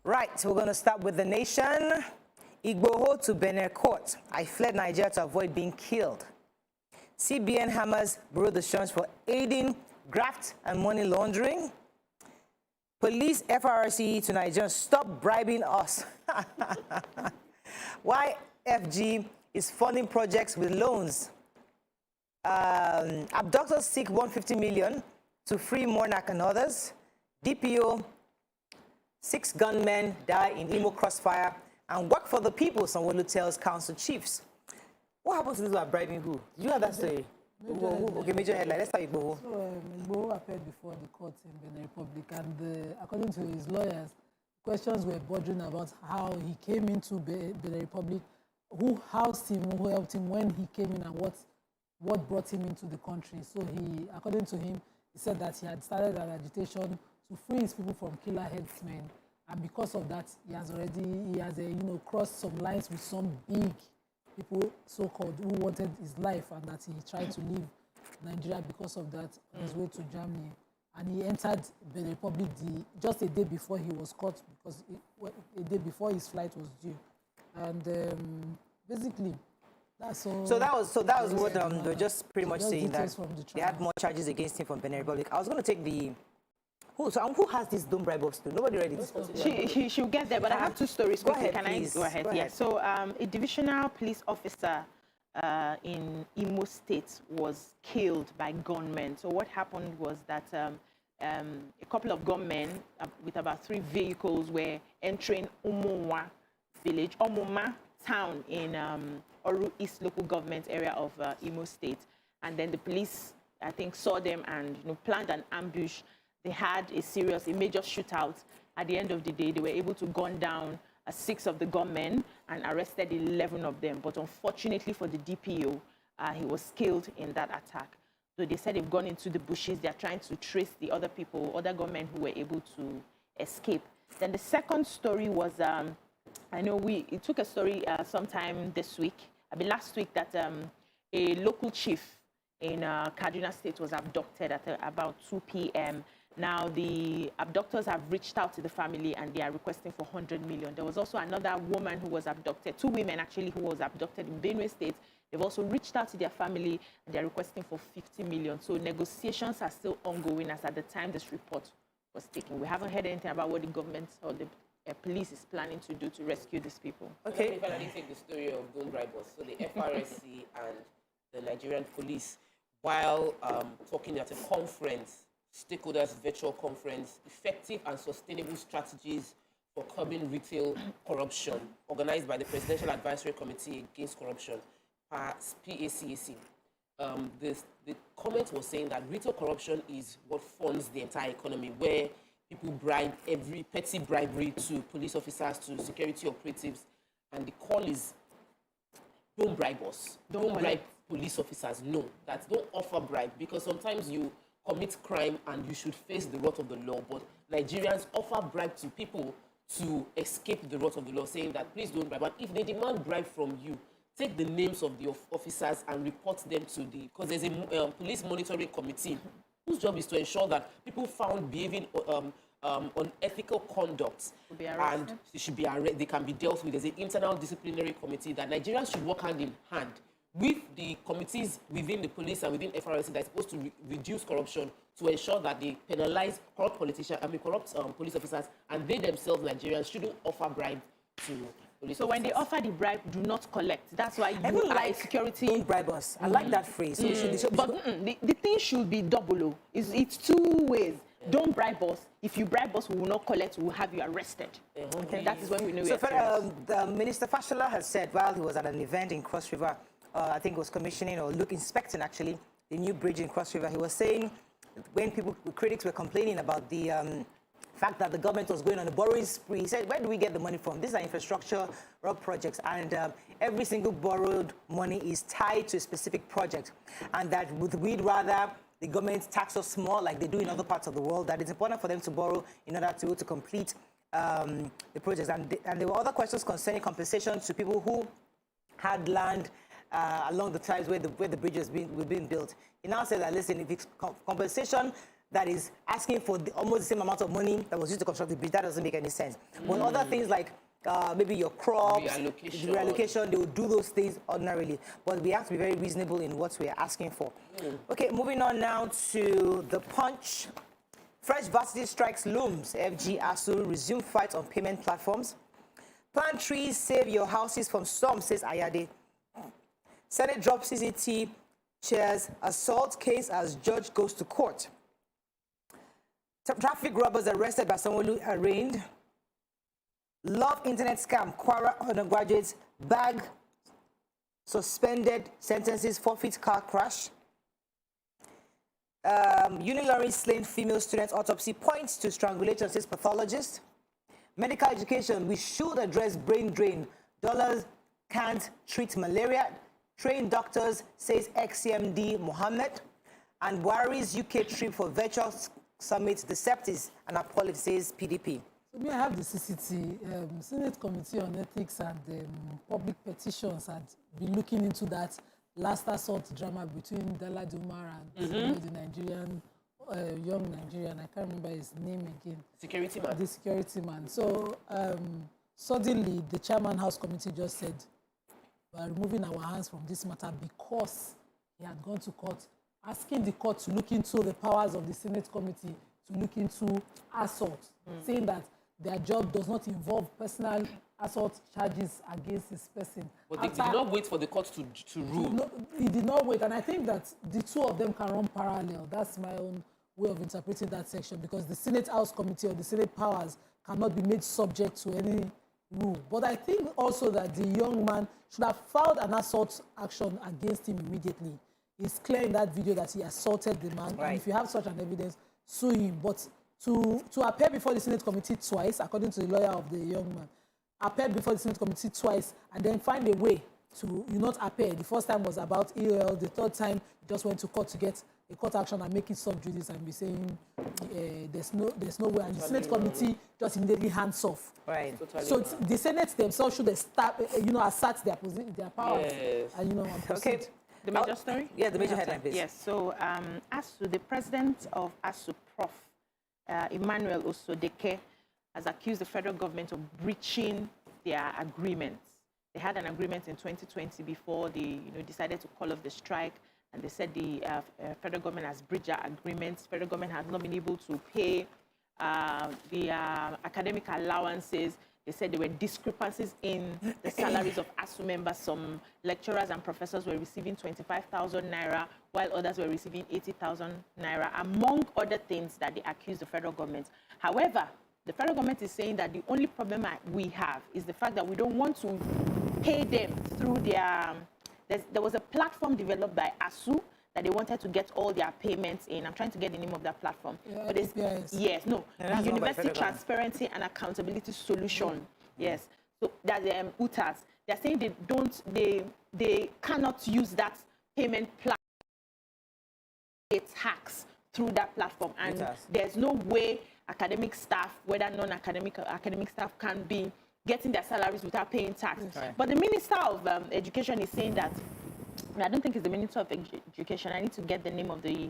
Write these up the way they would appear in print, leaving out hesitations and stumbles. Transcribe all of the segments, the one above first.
Right, so we're going to start with the nation. Igboho to Benin court. I fled Nigeria to avoid being killed. CBN hammers Bureau d'Assurance for aiding graft and money laundering. Police FRC to Nigerians, stop bribing us. YFG is funding projects with loans. Abductors seek 150 million to free Monarch and others. DPO, 6 gunmen die in Imo crossfire. And work for the people, someone tells council chiefs. What happens to those who are bribing who? Do you have that story? Okay, major headline. Let's start with Igboho. So, Igboho appeared before the court in Benin Republic, and according to his lawyers, questions were bordering about how he came into Benin Republic, who housed him, who helped him when he came in, and what brought him into the country. So he, according to him, he said that he had started an agitation to free his people from killer headsmen, and because of that, he has crossed some lines with some big people, so-called, who wanted his life, and that he tried to leave Nigeria because of that on his way to Germany. And he entered the Republic just a day before he was caught, because a day before his flight was due. And basically, that's all. So that was what they're just pretty much saying that they had more charges against him from Benin Republic. I was going to take the. Who has this don't bribe us to? Nobody ready this. She'll get there, but I have 2 stories. Go ahead, Can please. I go ahead? Yeah. So a divisional police officer in Imo State was killed by gunmen. So what happened was that a couple of gunmen with about 3 vehicles were entering Omonwa village, Omoma town in Oru East local government area of Imo State. And then the police, I think, saw them and planned an ambush. They had a major shootout. At the end of the day, they were able to gun down 6 of the gunmen and arrested 11 of them. But unfortunately for the DPO, he was killed in that attack. So they said they've gone into the bushes. They're trying to trace the other people, other gunmen who were able to escape. Then the second story was, I know it took a story sometime this week, last week, that a local chief in Kaduna State was abducted at about 2 p.m. Now, the abductors have reached out to the family and they are requesting for 100 million. There was also another woman who was abducted, 2 women actually, who was abducted in Benue State. They've also reached out to their family and they're requesting for 50 million. So negotiations are still ongoing as at the time this report was taken. We haven't heard anything about what the government or the police is planning to do to rescue these people. Okay. If I didn't take the story of Don't Bribe Us, so the FRSC and the Nigerian police, while talking at a conference, stakeholders virtual conference, effective and sustainable strategies for curbing retail corruption, organized by the Presidential Advisory Committee Against Corruption, PACAC. The comment was saying that retail corruption is what funds the entire economy, where people bribe every petty bribery to police officers, to security operatives, and the call is, don't bribe us. Don't bribe police officers. No, don't offer bribe, because sometimes you commit crime and you should face the wrath of the law. But Nigerians offer bribe to people to escape the wrath of the law, saying that please don't bribe. But if they demand bribe from you, take the names of the officers and report them to because there's a police monitoring committee whose job is to ensure that people found behaving unethical conduct and they should be arrested, they can be dealt with. There's an internal disciplinary committee that Nigerians should work hand in hand with the committees within the police and within FRSC that is supposed to reduce corruption, to ensure that they penalize corrupt police officers, and they themselves, Nigerians, shouldn't offer bribe to police So officers. when they offer the bribe, do not collect. That's why you are a security. Don't bribe us. I like that phrase. So the thing should be double. It's 2 ways. Don't bribe us. If you bribe us, we will not collect. We will have you arrested. Okay, that is when we know you're serious. The Minister Fashola has said while he was at an event in Cross River, I think it was commissioning or inspecting actually the new bridge in Cross River, he was saying when critics were complaining about the fact that the government was going on a borrowing spree, he said, where do we get the money from? These are infrastructure projects, and every single borrowed money is tied to a specific project, and that we'd rather the government tax us more like they do in other parts of the world, that it's important for them to borrow in order to complete the projects. And there were other questions concerning compensation to people who had land along the tribes where the bridges were being built. He now said that, listen, if it's compensation that is asking for almost the same amount of money that was used to construct the bridge. That doesn't make any sense. But other things like maybe your crops, reallocation, they will do those things ordinarily. But we have to be very reasonable in what we are asking for. Okay, moving on now to the Punch. Fresh varsity strikes looms. FG ASU resume fight on payment platforms. Plant trees, save your houses from storm, says Ayade. Senate drops CCT chairs assault case as judge goes to court. Traffic robbers arrested by Sanwo-Olu arraigned. Love internet scam, Kwara undergraduates bag suspended, sentences, forfeit car crash. Unilorry slain female student autopsy points to strangulation, says pathologist. Medical education, we should address brain drain. Dollars can't treat malaria. Trained doctors, says ex-CMD Mohammed. And Buhari's UK trip for virtual summit, deceptives and apologies, says PDP. So me, I have the CCT, Senate Committee on Ethics and Public Petitions had been looking into that last assault drama between Dala Umar and the Nigerian, young Nigerian, I can't remember his name again. Security man. The security man. So suddenly the chairman House Committee just said, we are removing our hands from this matter because he had gone to court, asking the court to look into the powers of the Senate Committee to look into assault, saying that their job does not involve personal assault charges against this person. But they did not wait for the court to rule. No, he did not wait, and I think that the two of them can run parallel. That's my own way of interpreting that section, because the Senate House Committee or the Senate powers cannot be made subject to any rule. But I think also that the young man should have filed an assault action against him immediately. It's clear in that video that he assaulted the man, and if you have such an evidence, sue him. But to appear before the Senate Committee twice, according to the lawyer of the young man, appear before the Senate Committee twice and then find a way to not appear. The first time was about EOL. The third time, he just went to court to get a court action and make it sub judice and be saying there's no way. And the Senate Committee just immediately hands off. Right. So the Senate themselves should assert their powers. Yes. And and proceed. The major story? Yeah, the major headline, please. Yes. So ASU, the president of ASU, Prof. Emmanuel Osodeke, has accused the federal government of breaching their agreements. They had an agreement in 2020 before they decided to call off the strike, and they said the federal government has breached their agreements. Federal government has not been able to pay the academic allowances. They said there were discrepancies in the salaries of ASU members. Some lecturers and professors were receiving 25,000 naira, while others were receiving 80,000 naira, among other things that they accused the federal government. However, the federal government is saying that the only problem we have is the fact that we don't want to pay them through their... There was a platform developed by ASU that they wanted to get all their payments in. I'm trying to get the name of that platform. Yeah, but it's, yes, no. The University Transparency and Accountability Solution. Yes. So that's the UTAS. They're saying they cannot use that payment platform. It's hacks through that platform. And there's no way academic staff, whether non-academic or academic staff, can be getting their salaries without paying tax. Right. But the Minister of Education is saying that, I don't think it's the Minister of Education. I need to get the name of the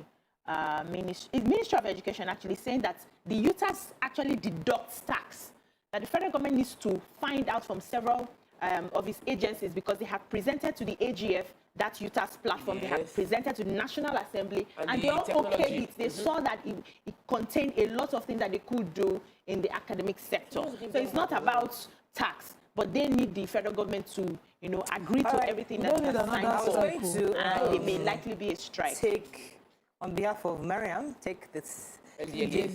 Ministry of Education, actually saying that the UTAS actually deducts tax. That the federal government needs to find out from several of its agencies, because they have presented to the AGF that UTAS platform, they have presented to the National Assembly, and they all okayed it. They saw that it contained a lot of things that they could do in the academic sector. So it's not about tax, but they need the federal government to, agree to everything that they signed for, and there may likely be a strike. On behalf of Mariam, take this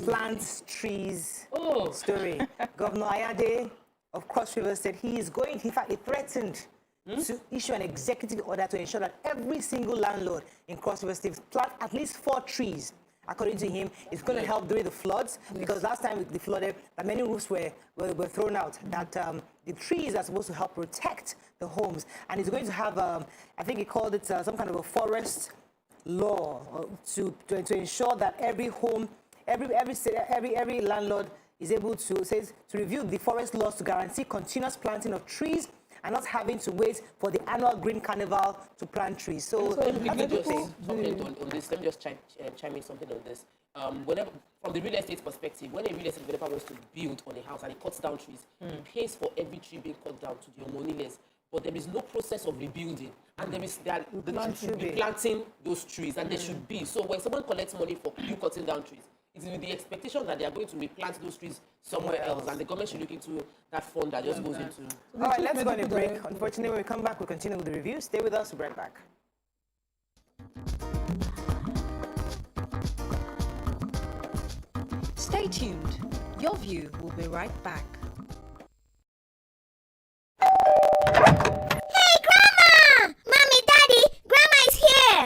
plants, trees story. Governor Ayade of Cross River said he is going, in fact, he threatened to issue an executive order to ensure that every single landlord in Cross River State plant at least 4 trees. According to him, it's going to help during the floods, because last time they flooded, many roofs were thrown out. That the trees are supposed to help protect the homes, and he's going to have, I think he called it some kind of a forest law to ensure that every home, every landlord is able to review the forest laws to guarantee continuous planting of trees and not having to wait for the annual Green Carnival to plant trees. So Let me another just thing. comment on this. Let me just chime in something on this. Whenever, from the real estate perspective, when a real estate developer wants to build on a house and he cuts down trees, he pays for every tree being cut down to the homeowners. But there is no process of rebuilding, and there should be planting those trees, and there should be. So when someone collects money for you cutting down trees, it's with the expectation that they are going to replant those trees somewhere else, and the government should look into that fund that just goes into. All right, let's go on a break. Unfortunately, when we come back, we'll continue with the review. Stay with us. We'll be right back. Stay tuned. Your View will be right back.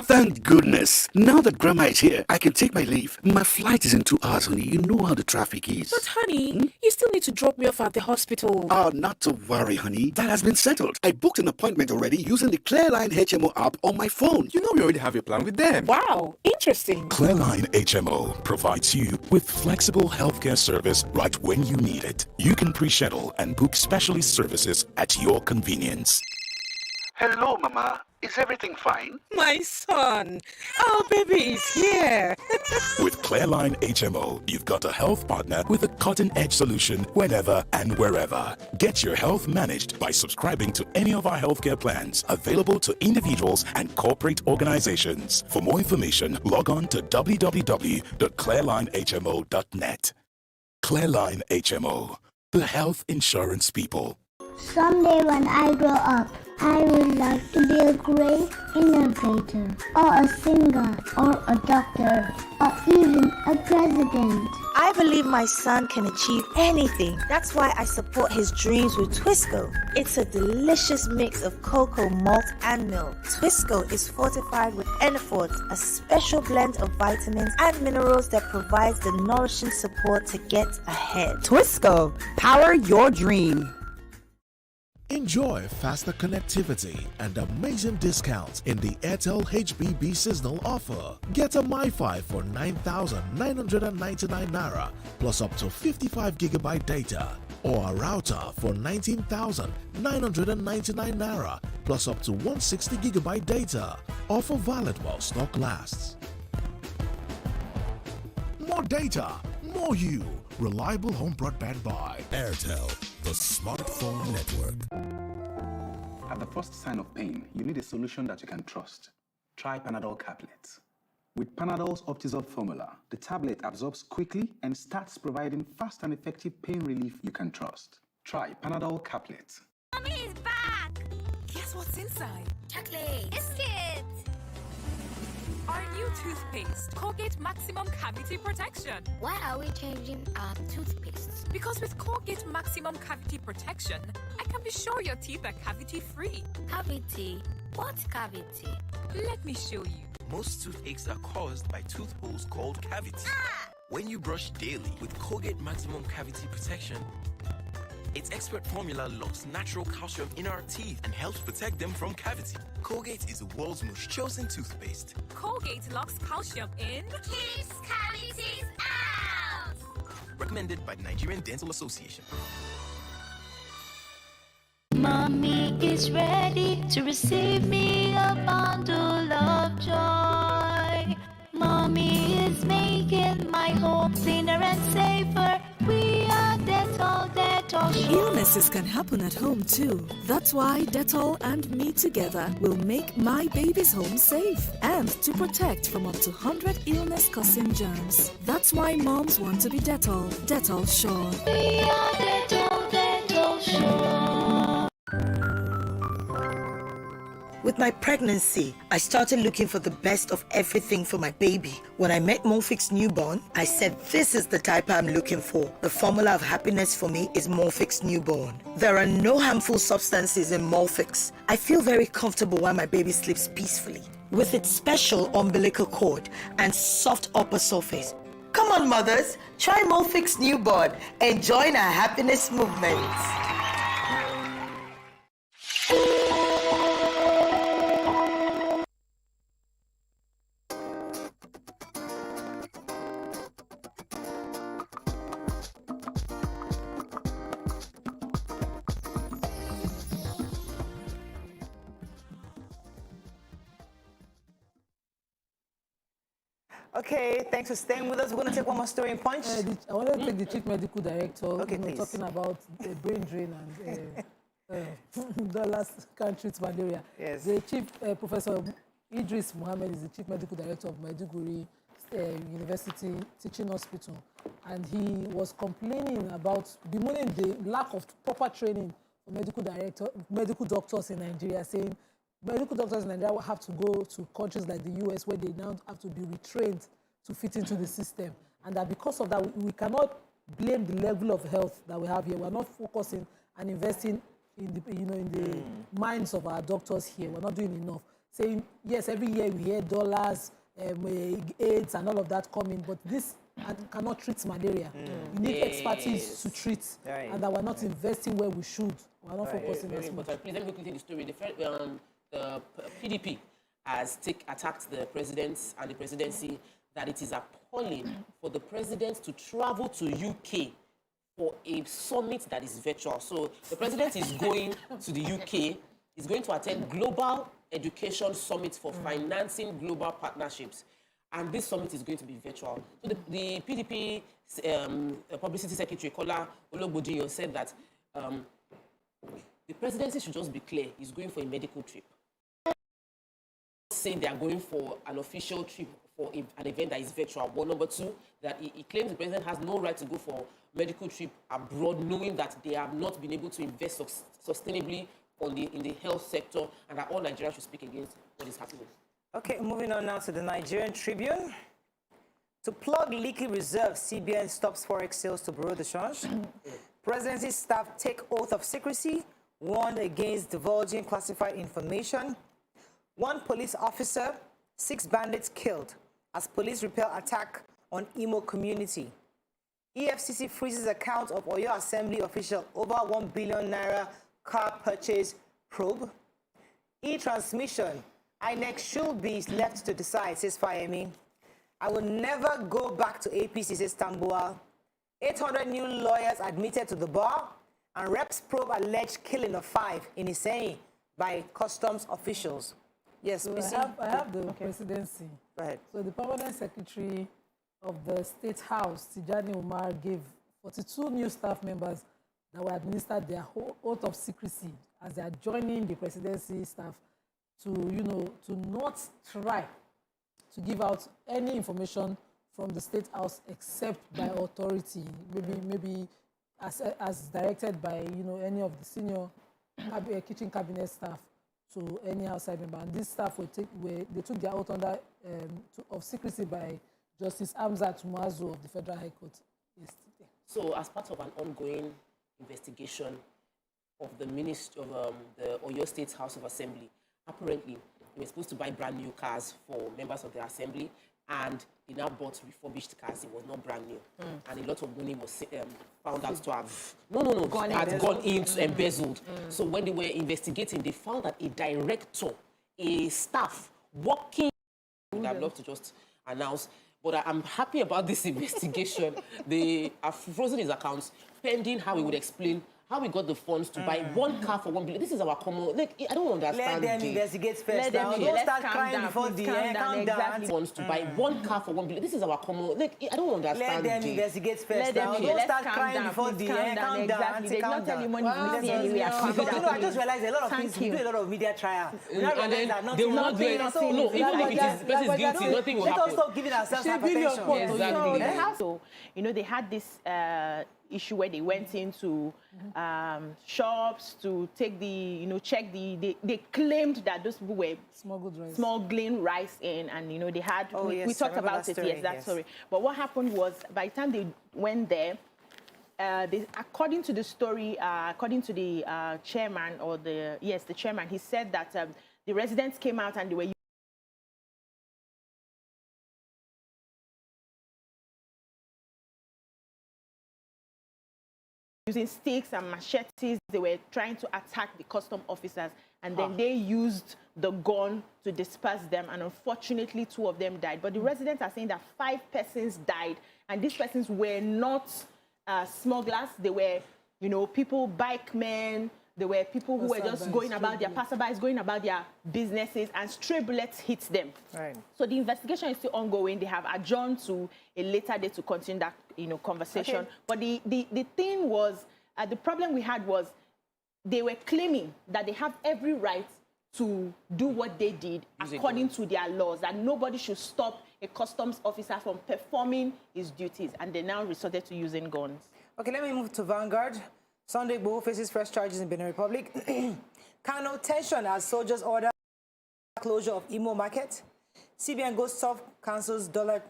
Thank goodness. Now that Grandma is here, I can take my leave. My flight is in 2 hours, honey. You know how the traffic is. But honey, you still need to drop me off at the hospital. Oh, not to worry, honey. That has been settled. I booked an appointment already using the Clearline HMO app on my phone. You know we already have a plan with them. Wow, interesting. Clearline HMO provides you with flexible healthcare service right when you need it. You can pre-schedule and book specialist services at your convenience. Hello, Mama. Is everything fine? My son, our baby is here. With Clearline HMO, you've got a health partner with a cutting-edge solution whenever and wherever. Get your health managed by subscribing to any of our healthcare plans available to individuals and corporate organizations. For more information, log on to www.clearlinehmo.net. Clearline HMO, the health insurance people. Someday when I grow up, I would like to be a great innovator, or a singer, or a doctor, or even a president. I believe my son can achieve anything. That's why I support his dreams with Twisco. It's a delicious mix of cocoa, malt, and milk. Twisco is fortified with Enforts, a special blend of vitamins and minerals that provides the nourishing support to get ahead. Twisco, power your dream. Enjoy faster connectivity and amazing discounts in the Airtel HBB seasonal offer. Get a MiFi for 9,999 Naira plus up to 55 GB data, or a router for 19,999 Naira plus up to 160 GB data. Offer valid while stock lasts. More data, more you. Reliable home broadband by Airtel, the smartphone network. At the first sign of pain, you need a solution that you can trust. Try Panadol Caplets. With Panadol's Optizorb formula, the tablet absorbs quickly and starts providing fast and effective pain relief you can trust. Try Panadol Caplets. Mommy is back! Guess what's inside? Chocolate! Biscuit! Our new toothpaste, Colgate Maximum Cavity Protection. Why are we changing our toothpaste? Because with Colgate Maximum Cavity Protection, I can be sure your teeth are cavity-free. Cavity? What cavity? Let me show you. Most toothaches are caused by tooth holes called cavities. When you brush daily with Colgate Maximum Cavity Protection, its expert formula locks natural calcium in our teeth and helps protect them from cavity. Colgate is the world's most chosen toothpaste. Colgate locks calcium in. Keeps cavities out! Recommended by the Nigerian Dental Association. Mommy is ready to receive me a bundle of joy. Mommy is making my home cleaner and safer. We are Dettol, Dettol Sure. Illnesses can happen at home too. That's why Dettol and me together will make my baby's home safe and to protect from up to 100 illness-causing germs. That's why moms want to be Dettol. Dettol Sure. We are Dettol, Dettol Sure. With my pregnancy, I started looking for the best of everything for my baby. When I met Morphix Newborn, I said this is the diaper I'm looking for. The formula of happiness for me is Morphix Newborn. There are no harmful substances in Morphix. I feel very comfortable while my baby sleeps peacefully. With its special umbilical cord and soft upper surface. Come on, mothers, try Morphix Newborn and join our happiness movement. Okay, thanks for staying with us. We're going to take one more story in Punch. I want to take the chief medical director, Okay, please. talking about the brain drain and dollars can't treat malaria. Yes. The chief, Professor Idris Mohammed is the chief medical director of Maiduguri University Teaching Hospital, and he was complaining about bemoaning the lack of proper training for medical doctors in Nigeria, saying medical doctors in Nigeria will have to go to countries like the US where they now have to be retrained to fit into the system, and that because of that we cannot blame the level of health that we have here. We're not focusing and investing in the in the minds of our doctors here. We're not doing enough. Saying yes, every year we hear dollars, AIDS and all of that coming, but this cannot treat malaria. We need expertise to treat, and that we're not investing where we should. We're not focusing as much. Please let me quickly tell the story. The PDP has attacked the president and the presidency that it is appalling for the president to travel to UK for a summit that is virtual. So the president is going to the UK. He's going to attend Global Education Summit for financing global partnerships. And this summit is going to be virtual. So the PDP Publicity Secretary, Kola Ologbodiyan, said that the presidency should just be clear. He's going for a medical trip. Saying they are going for an official trip for an event that is virtual. One, number two, that he claims the president has no right to go for medical trip abroad, knowing that they have not been able to invest sustainably in the health sector, and that all Nigerians should speak against what is happening. Okay, moving on now to the Nigerian Tribune. To plug leaky reserves, CBN stops Forex sales to Bureau de Change. Presidency staff take oath of secrecy, warned against divulging classified information. 1 police officer, 6 bandits killed as police repel attack on Imo community. EFCC freezes account of Oyo Assembly official over 1 billion naira car purchase probe. E-transmission, INEC should be left to decide, says Fayemi. I will never go back to APC, says Tambuwal. 800 new lawyers admitted to the bar, and reps probe alleged killing of 5 in Iseyin by customs officials. Yes, so I have the presidency. Go ahead. So the permanent secretary of the State House, Tijani Umar, gave 42 new staff members that were administered their oath of secrecy as they are joining the presidency staff to, to not try to give out any information from the State House except by authority, maybe as directed by, any of the senior kitchen cabinet staff to any outside member. And these staff they took their oath under of secrecy by Justice Hamzat Muazu of the Federal High Court yesterday. So, as part of an ongoing investigation of the Ministry of the Oyo State House of Assembly, apparently they were supposed to buy brand new cars for members of the assembly, and they now bought refurbished cars. It was not brand new, and a lot of money was found out to have gone into embezzled. So when they were investigating, they found that a director, a staff working, I'd love to just announce, but I'm happy about this investigation. They have frozen his accounts pending how he would explain how we got the funds to buy 1 car for 1 billion. This is our common. Like, I don't understand. Let them investigate first. Don't start crying before the end. Calm down. Funds to buy 1 car for 1 billion. This is our common. Like, I don't understand. Let them investigate first. Don't start crying before the end. Calm down. They don't tell you money anywhere. I just realized a lot of things. We do a lot of media trial. And then they will not do it. No, even if it is person is guilty, nothing will happen. Let us stop giving ourselves hypertension. Exactly. So, they had this issue where they went into shops to take check they claimed that those people were smuggling rice in, and they had we talked about it. Yes, that story. But what happened was, by the time they went there, according to the story, according to the chairman or the chairman, he said that the residents came out and they were using sticks and machetes. They were trying to attack the custom officers, and then they used the gun to disperse them, and unfortunately 2 of them died. But the residents are saying that 5 persons died, and these persons were not smugglers. They were, people, bike men, There were people who were just going about their passerbys, going about their businesses, and stray bullets hit them. Right. So the investigation is still ongoing. They have adjourned to a later date to continue that, conversation. Okay. But the thing was, the problem we had was they were claiming that they have every right to do what they did according to their laws, that nobody should stop a customs officer from performing his duties, and they now resorted to using guns. Okay, let me move to Vanguard. Sunday Igboho faces fresh charges in Benin Republic. Kano tension as soldiers order closure of Imo market. CBN goes soft, cancels dollar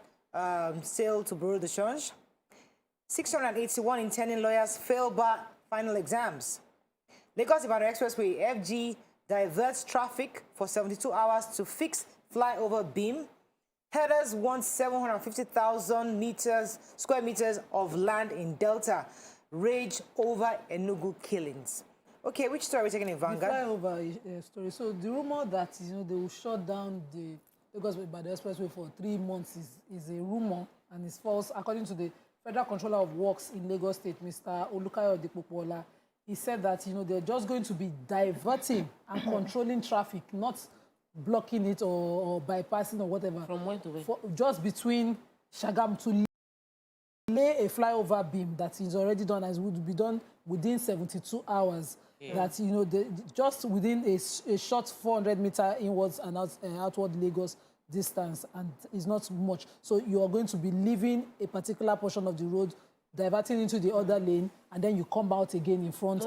sale to bureau de change. 681 intending lawyers fail bar final exams. Lagos Ibadan Expressway, FG diverts traffic for 72 hours to fix flyover beam. Headers want 750,000 square meters of land in Delta. Rage over Enugu killings. Okay, which story are we taking in Vanguard? The flyover story. So the rumor that they will shut down the Lagos Ibadan Expressway for 3 months is a rumor and is false. According to the Federal Controller of Works in Lagos State, Mr. Olukayo Depopola, he said that they're just going to be diverting and controlling traffic, not blocking it or bypassing or whatever. From when to when? Just between Shagam to lay a flyover beam that is already done, as would be done within 72 hours. Yeah. That just within a short 400-meter inwards and outward Lagos distance, and it's not much. So you are going to be leaving a particular portion of the road, diverting into the other lane, and then you come out again in front,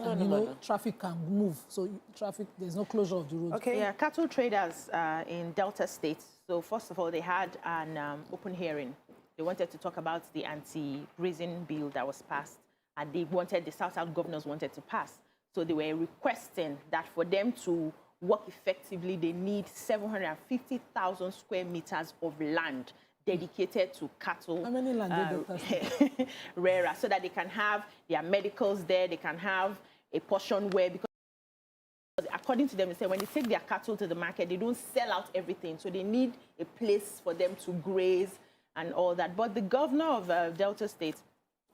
traffic can move. So there's no closure of the road. Okay. Yeah, cattle traders in Delta State. So first of all, they had an open hearing. They wanted to talk about the anti-grazing bill that was passed, and the South governors wanted to pass. So they were requesting that for them to work effectively, they need 750,000 square meters of land dedicated to cattle. How many land rearer, so that they can have their medicals there, they can have a portion where, because according to them, they say when they take their cattle to the market, they don't sell out everything. So they need a place for them to graze and all that. But the governor of Delta State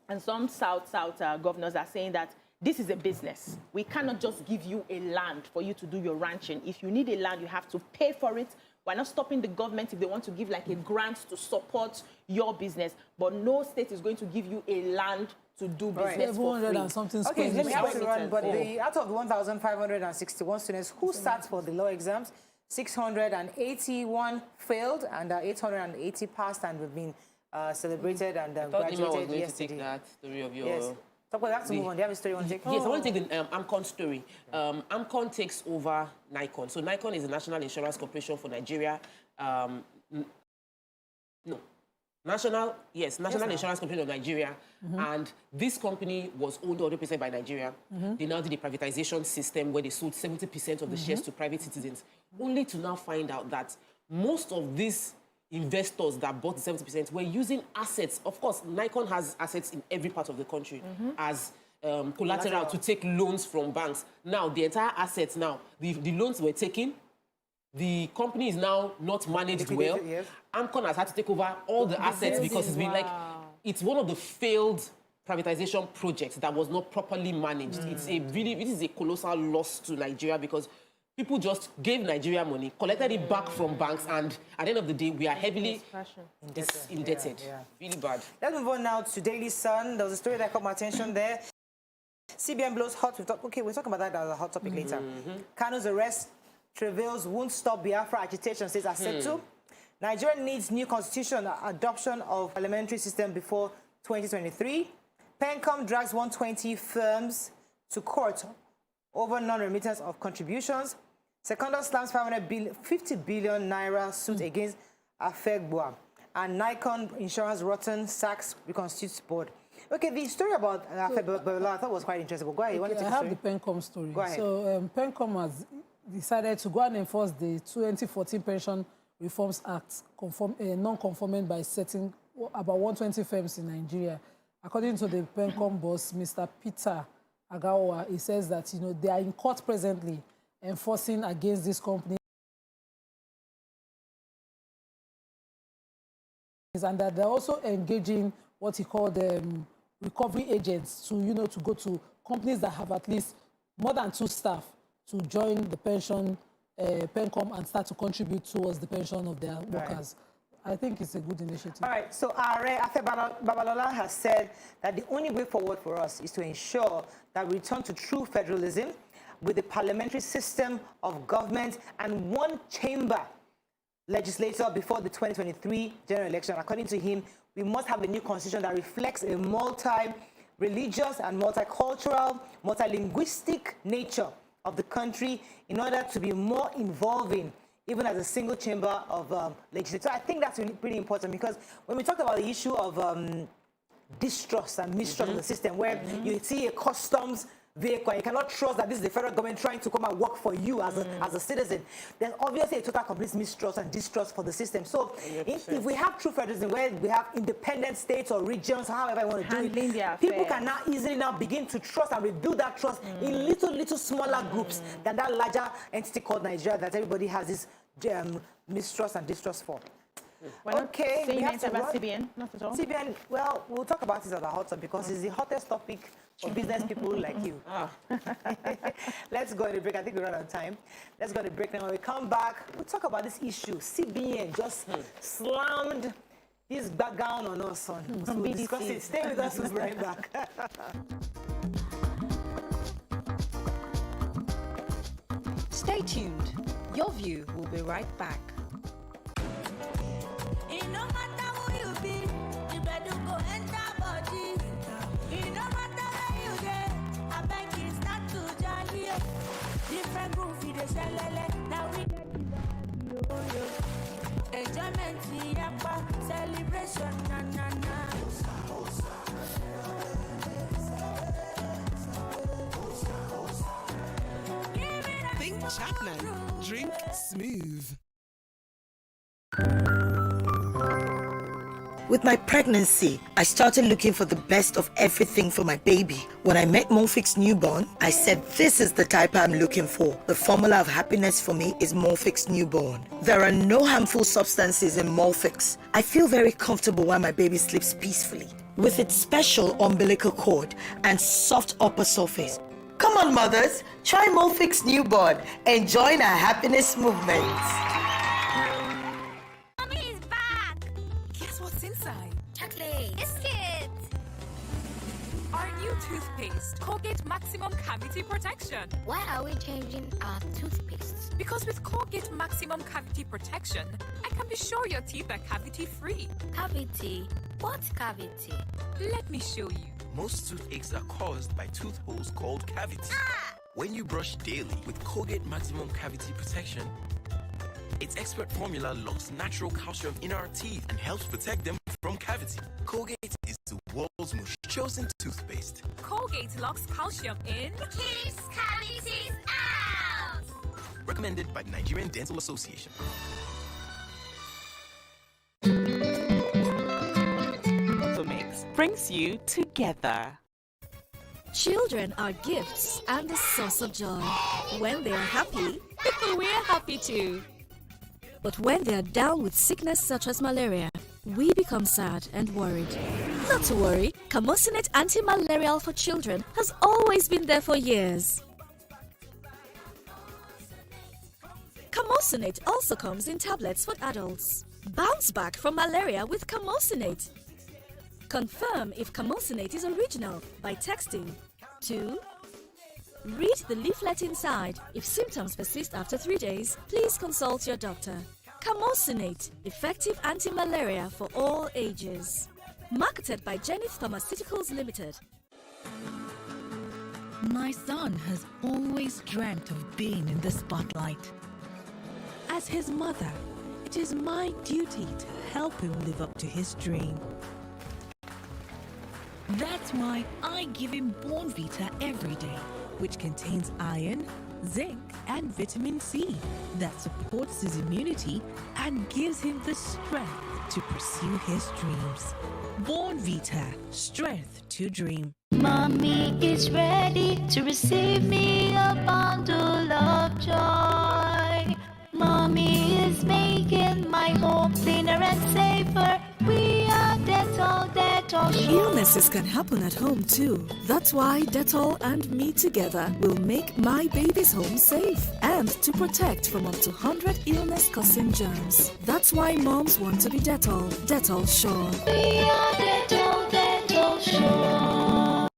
and some South governors are saying that this is a business. We cannot just give you a land for you to do your ranching. If you need a land, you have to pay for it. We're not stopping the government if they want to give like a grant to support your business, but no state is going to give you a land to do business for free. And something okay, let me ask you one, but out of the 1,561 students who sat for the law exams, 681 failed and 880 passed and have been celebrated and graduated yesterday. To take that story of your... Yes. So we have to move on. Do you have a story you want to take? Yes, I want to take the AMCON story. AMCON takes over Nikon. So Nikon is the National Insurance Corporation for Nigeria. National Insurance Corporation of Nigeria. And this company was owned 100% by Nigeria. They now did a privatization system where they sold 70% of the shares to private citizens, only to now find out that most of these investors that bought the 70% were using assets. Of course, Nikon has assets in every part of the country as collateral to take loans from banks. Now, the entire assets now, the loans were taken. The company is now not managed well. Yes. AMCON has had to take over all the assets because it's been it's one of the failed privatization projects that was not properly managed. It is a colossal loss to Nigeria because people just gave Nigeria money, collected it back from banks, and at the end of the day, we are heavily indebted. Yeah. Really bad. Let's move on now to Daily Sun. There was a story that caught my attention there. CBN blows hot. We'll talk about that as a hot topic later. Kano's arrest travails won't stop Biafra agitation, says Asetu. Nigeria needs new constitution, adoption of parliamentary system before 2023. PENCOM drags 120 firms to court over non-remittance of contributions. Secondus slams 50 billion naira suit against Afegbua. And Nikon Insurance rotten sacks reconstitutes board. Okay, the story about Afegbua I thought was quite interesting. Go ahead. I have the PENCOM story. Go ahead. So PENCOM has decided to go and enforce the 2014 Pension Reforms Act, non-conforming by setting about 120 firms in Nigeria. According to the PENCOM boss, Mr. Peter Agawa, he says that they are in court presently enforcing against this company, and that they're also engaging what he called recovery agents to to go to companies that have at least more than 2 staff to join the pension, PenCom, and start to contribute towards the pension of their workers. I think it's a good initiative. All right, so Are Afe Babalola has said that the only way forward for us is to ensure that we return to true federalism with the parliamentary system of government and one chamber legislature before the 2023 general election. According to him, we must have a new constitution that reflects a multi-religious and multicultural, multilinguistic nature of the country in order to be more involving, even as a single chamber of legislature. So I think that's really pretty important, because when we talk about the issue of distrust and mistrust of the system, where you see a customs vehicle, you cannot trust that this is the federal government trying to come and work for you as a citizen. There's obviously a total complete mistrust and distrust for the system. So if we have true federalism, where we have independent states or regions, however you want to do it, people can now easily begin to trust and rebuild that trust in little smaller groups than that larger entity called Nigeria that everybody has this mistrust and distrust for. Okay, we have to about CBN, not at all. CBN, well, we'll talk about it as a hot topic because it's the hottest topic for business people like you. Let's go to break. I think we're out of time. Let's go to break now. When we come back, we'll talk about this issue. CBN just slammed his background on us. So we'll discuss it. Stay with us. We'll be right back. Stay tuned. Your view will be right back. Different roof, now we enjoyment, celebration, Think Chapman. Drink smooth. With my pregnancy, I started looking for the best of everything for my baby. When I met Monfix Newborn, I said this is the type I'm looking for. The formula of happiness for me is Monfix Newborn. There are no harmful substances in Monfix. I feel very comfortable while my baby sleeps peacefully. With its special umbilical cord and soft upper surface. Come on, mothers, try Monfix Newborn and join our happiness movement. Toothpaste, Colgate Maximum Cavity Protection. Why are we changing our toothpaste? Because with Colgate Maximum Cavity Protection, I can be sure your teeth are cavity-free. Cavity? What cavity? Let me show you. Most toothaches are caused by tooth holes called cavities. When you brush daily with Colgate Maximum Cavity Protection, its expert formula locks natural calcium in our teeth and helps protect them from cavity. Colgate is the world's most chosen toothpaste. Colgate locks calcium in. Keeps cavities out! Recommended by the Nigerian Dental Association. Mix brings you together. Children are gifts and a source of joy. When they are happy, we're happy too. But when they are down with sickness such as malaria, we become sad and worried. Not to worry, Camosunate Anti-Malarial for Children has always been there for years. Camosunate also comes in tablets for adults. Bounce back from malaria with Camosunate. Confirm if Camosunate is original by texting to... Read the leaflet inside. If symptoms persist after 3 days, please consult your doctor. Camosunate, effective anti-malaria for all ages. Marketed by Zenith Pharmaceuticals Limited. My son has always dreamt of being in the spotlight. As his mother, it is my duty to help him live up to his dream. That's why I give him Born Vita every day, which contains iron, zinc, and vitamin C that supports his immunity and gives him the strength to pursue his dreams. Born Vita, strength to dream. Mommy is ready to receive me a bundle of joy. Mommy is making my home cleaner and safer. We are Dettol, Dettol Shore. Illnesses can happen at home too. That's why Dettol and me together will make my baby's home safe and to protect from up to 100 illness-causing germs. That's why moms want to be Dettol. Dettol Shore. We are Dettol, Dettol Shore.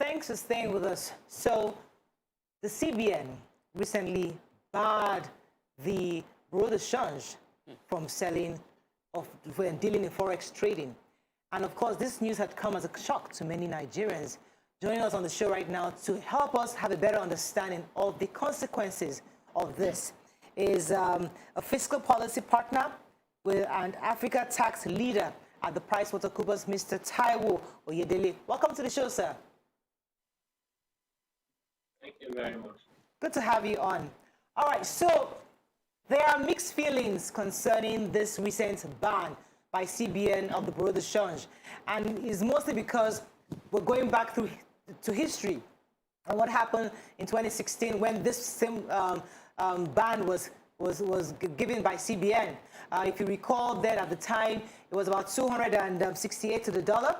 Thanks for staying with us. So, the CBN recently barred the bureau de change from selling and dealing in Forex trading. And of course, this news had come as a shock to many Nigerians. Joining us on the show right now to help us have a better understanding of the consequences of this is a fiscal policy partner and Africa tax leader at the PricewaterhouseCoopers, Mr. Taiwo Oyedele. Welcome to the show, sir. Thank you very much. Good to have you on. All right, so there are mixed feelings concerning this recent ban by CBN of the bureau de change, and it's mostly because we're going back to history and what happened in 2016 when this same ban was given by CBN. If you recall, then at the time it was about 268 to the dollar.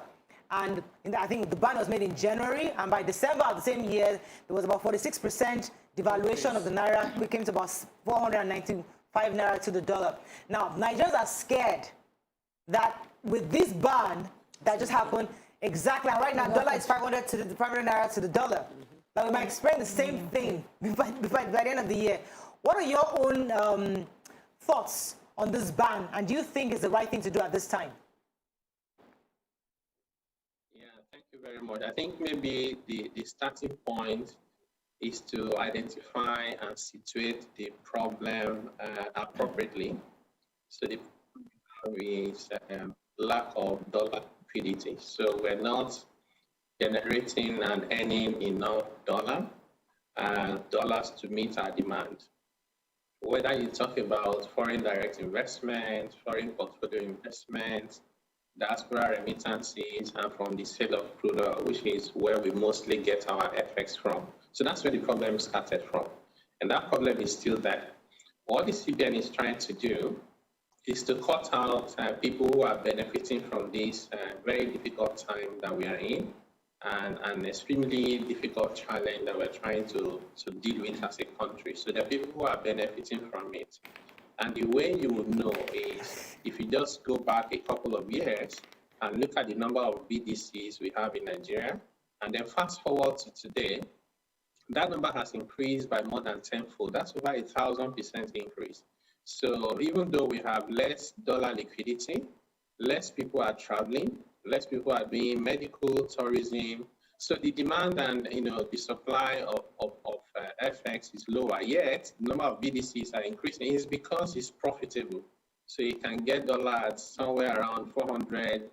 And I think the ban was made in January, and by December of the same year, there was about 46% devaluation of the naira, which came to about 495 naira to the dollar. Now, Nigerians are scared that with this ban that just happened, exactly, and right now, dollar is 500 naira to the dollar. That we might experience the same thing by the end of the year. What are your own thoughts on this ban, and do you think it's the right thing to do at this time? Thank you very much. I think maybe the starting point is to identify and situate the problem appropriately. So the problem is lack of dollar liquidity. So we're not generating and earning enough dollars to meet our demand. Whether you talk about foreign direct investment, foreign portfolio investment, diaspora remittances, and from the sale of crude oil, which is where we mostly get our FX from. So that's where the problem started from. And that problem is still there. What the CBN is trying to do is to cut out people who are benefiting from this very difficult time that we are in, and an extremely difficult challenge that we're trying to deal with as a country. So there are people who are benefiting from it. And the way you would know is if you just go back a couple of years and look at the number of BDCs we have in Nigeria, and then fast forward to today, that number has increased by more than tenfold. That's over 1,000% increase. So even though we have less dollar liquidity, less people are traveling, less people are doing medical tourism. So the demand and the supply of FX is lower, yet the number of BDCs are increasing. It's because it's profitable. So you can get dollars somewhere around 400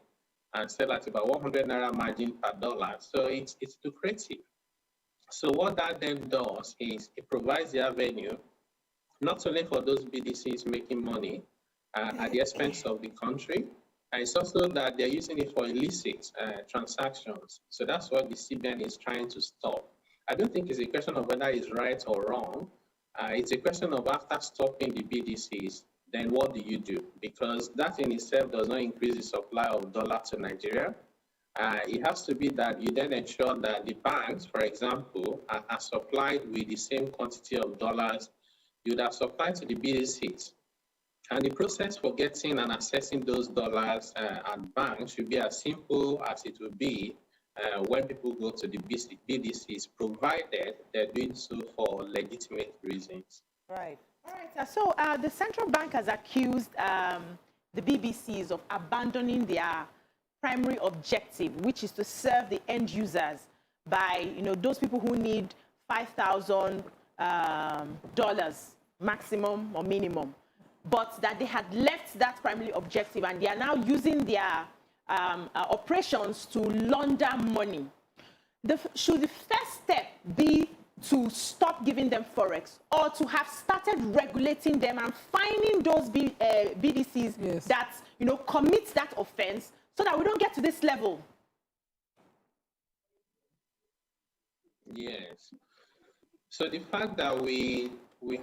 and sell at about 100 naira margin per dollar. So it's lucrative. So what that then does is it provides the avenue not only for those BDCs making money at the expense of the country, and it's also that they're using it for illicit transactions. So that's what the CBN is trying to stop. I don't think it's a question of whether it's right or wrong. It's a question of after stopping the BDCs, then what do you do? Because that in itself does not increase the supply of dollar to Nigeria. It has to be that you then ensure that the banks, for example, are supplied with the same quantity of dollars you would have supplied to the BDCs. And the process for getting and accessing those dollars at banks should be as simple as it would be when people go to the BDCs, provided they're doing so for legitimate reasons. Right. All right. So the central bank has accused the BDCs of abandoning their primary objective, which is to serve the end users by, those people who need $5,000 maximum or minimum, but that they had left that primary objective and they are now using their operations to launder money. Should the first step be to stop giving them Forex, or to have started regulating them and finding those BDCs that, you know, commit that offense, so that we don't get to this level? Yes. So the fact that we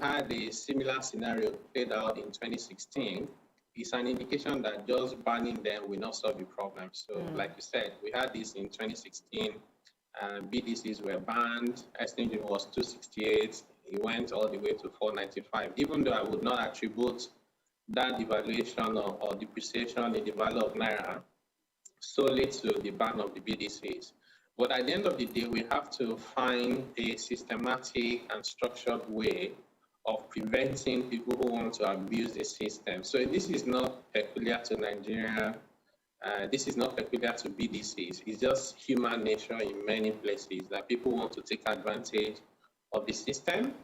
had a similar scenario played out in 2016 is an indication that just banning them will not solve the problem. So like you said, we had this in 2016. BDCs were banned. Exchange was 268. It went all the way to 495. Even though I would not attribute that devaluation or depreciation in the value of Naira solely to the ban of the BDCs. But at the end of the day, we have to find a systematic and structured way of preventing people who want to abuse the system. So this is not peculiar to Nigeria. This is not peculiar to BDCs. It's just human nature in many places that people want to take advantage of the system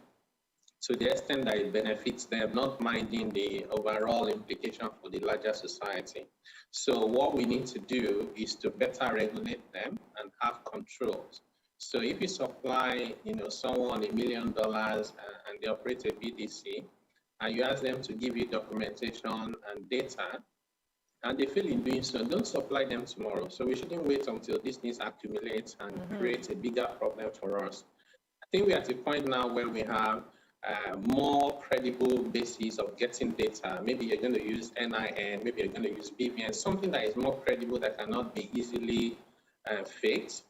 to the extent that it benefits them, not minding the overall implication for the larger society. So what we need to do is to better regulate them and have controls. So if you supply, you know, someone $1 million and they operate a BDC, and you ask them to give you documentation and data, and they fail in doing so, don't supply them tomorrow. So we shouldn't wait until these things accumulate and create a bigger problem for us. I think we're at a point now where we have more credible basis of getting data. Maybe you're going to use NIN, maybe you're going to use BVN, something that is more credible that cannot be easily faked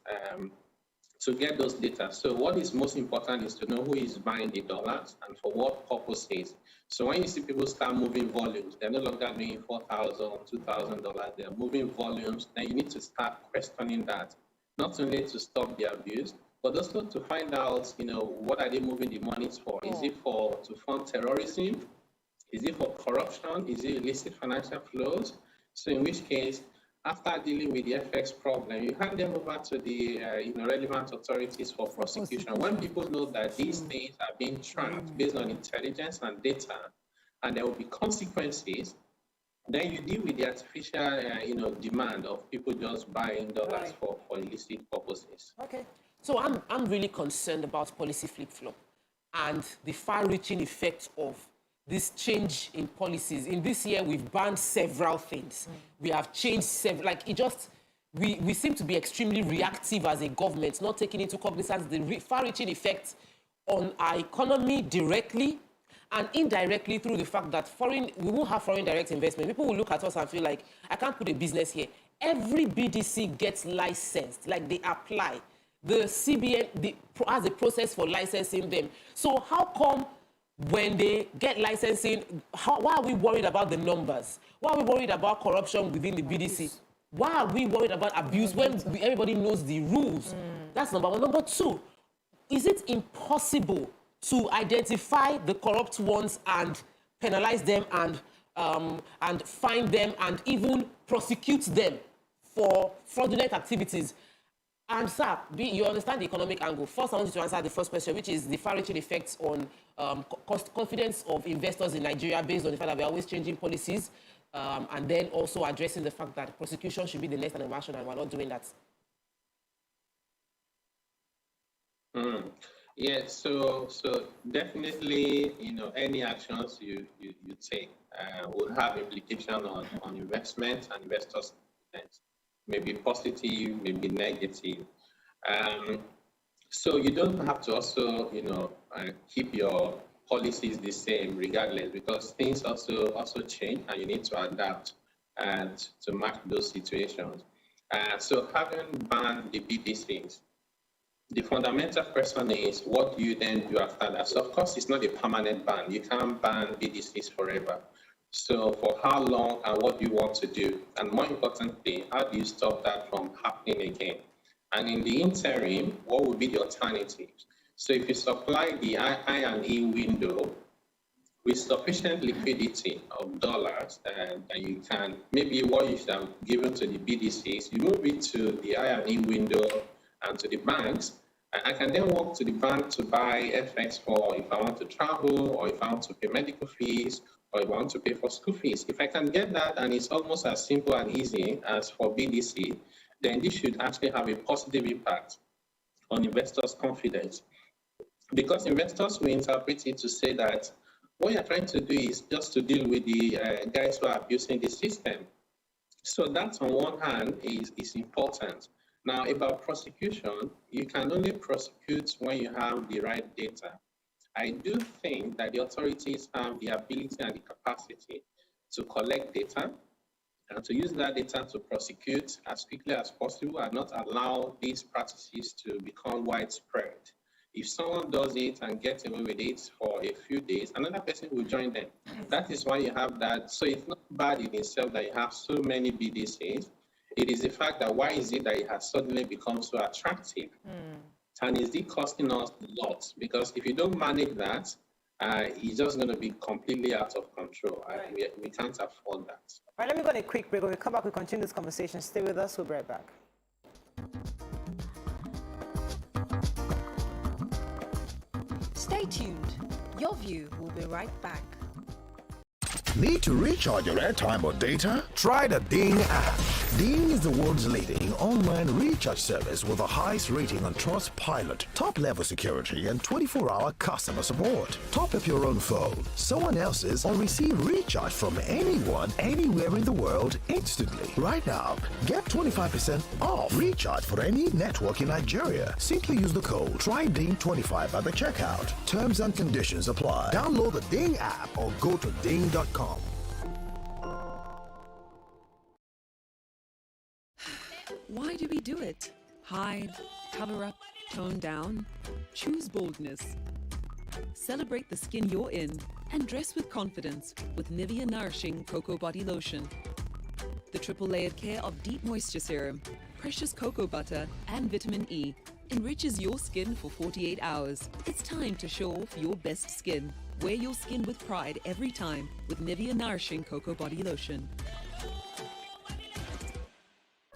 to get those data. So what is most important is to know who is buying the dollars and for what purposes. So when you see people start moving volumes, they're no longer doing $4,000, $2,000, they're moving volumes, then you need to start questioning that, not only to stop the abuse, but also to find out, you know, what are they moving the money for? Is it to fund terrorism? Is it for corruption? Is it illicit financial flows? So in which case, after dealing with the FX problem, you hand them over to the relevant authorities for prosecution. When people know that these things are being tracked based on intelligence and data, and there will be consequences, then you deal with the artificial, demand of people just buying dollars for illicit purposes. Okay. So I'm really concerned about policy flip-flop and the far-reaching effects of this change in policies. In this year, we've banned several things. We have changed several, we seem to be extremely reactive as a government, not taking into cognizance the far-reaching effects on our economy directly and indirectly through the fact that we won't have foreign direct investment. People will look at us and feel like, I can't put a business here. Every BDC gets licensed, like they apply. The CBN has a process for licensing them. So how come when they get licensing, why are we worried about the numbers? Why are we worried about corruption within the BDC? Why are we worried about abuse when everybody knows the rules? That's number one. Number two, is it impossible to identify the corrupt ones and penalize them and fine them and even prosecute them for fraudulent activities? And sir, you understand the economic angle. First, I want you to answer the first question, which is the far-reaching effects on confidence of investors in Nigeria based on the fact that we're always changing policies, and then also addressing the fact that prosecution should be the next action, and we're not doing that. Yeah, so definitely, any actions you take will have implication on investment and investors' confidence. Maybe positive, maybe negative. So you don't have to also, keep your policies the same regardless, because things also change and you need to adapt to match those situations. So having banned the BDCs, the fundamental question is, what do you then do after that? So of course, it's not a permanent ban. You can't ban BDCs forever. So for how long and what do you want to do? And more importantly, how do you stop that from happening again? And in the interim, what would be the alternatives? So if you supply the I&E window with sufficient liquidity of dollars, that you can, maybe what you should have given to the BDCs, you move it to the I&E window and to the banks. I can then walk to the bank to buy FX for if I want to travel, or if I want to pay medical fees, or if I want to pay for school fees. If I can get that, and it's almost as simple and easy as for BDC, then this should actually have a positive impact on investors' confidence. because investors will interpret it to say that what you're trying to do is just to deal with the guys who are abusing the system. So that on one hand is important. Now about prosecution, you can only prosecute when you have the right data. I do think that the authorities have the ability and the capacity to collect data and to use that data to prosecute as quickly as possible and not allow these practices to become widespread. If someone does it and gets away with it for a few days, another person will join them. That is why you have that. So it's not bad in itself that you have so many BDCs. It is the fact that why is it that it has suddenly become so attractive? And is it costing us a lot? Because if you don't manage that, it's just going to be completely out of control. We can't afford that. All right, let me go on a quick break. When we come back, we continue this conversation. Stay with us. We'll be right back. Stay tuned. Your view will be right back. Need to recharge your airtime or data? Try the Ding app. Ding is the world's leading online recharge service with the highest rating on Trustpilot, top-level security, and 24-hour customer support. Top up your own phone, someone else's, or receive recharge from anyone, anywhere in the world instantly. Right now, get 25% off recharge for any network in Nigeria. Simply use the code TRYDING25 at the checkout. Terms and conditions apply. Download the Ding app or go to ding.com. Why do we do it? Hide, cover up, tone down. Choose boldness. Celebrate the skin you're in and dress with confidence with Nivea Nourishing Cocoa Body Lotion. The triple layered care of deep moisture serum, precious cocoa butter, and vitamin E enriches your skin for 48 hours. It's time to show off your best skin. Wear your skin with pride every time with Nivea Nourishing Cocoa Body Lotion.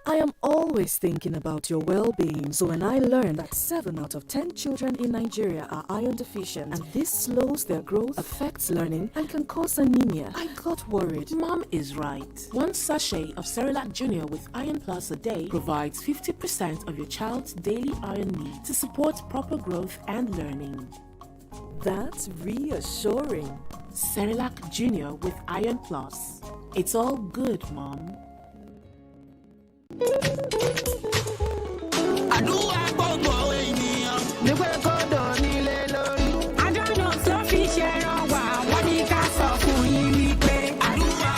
I am always thinking about your well-being, so when I learned that 7 out of 10 children in Nigeria are iron deficient and this slows their growth, affects learning, and can cause anemia, I got worried. Mom is right. One sachet of Cerelac Junior with Iron Plus a day provides 50% of your child's daily iron need to support proper growth and learning. That's reassuring. Cerelac Junior with Iron Plus. It's all good, Mom. àdúrà gbogbo ènìyàn nígbà kọ́dọ̀ nílé lórí. adájọ́ tó fi ṣe ràn wá wọ́n ní ká sọ fún yín wípé àdúrà.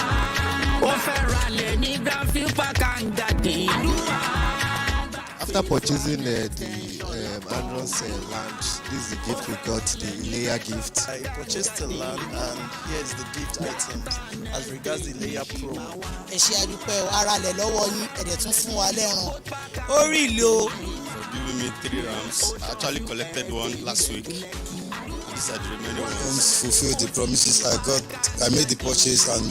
ó fẹ́ ralẹ̀ ní graphic park and garden. After purchasing the Andros land, this is the gift we got, the layer gift. I purchased the land and here is the gift items as regards the layer pro. ẹ ṣe àdúpẹ́ ara lẹ̀ lọ́wọ́ yín ẹ̀dẹ̀ tún fún wa lẹ́ran ó rí ìlò. For giving me 3 rams. I actually collected one last week. These are the remaining ones. Fulfilled the promises I made the purchase and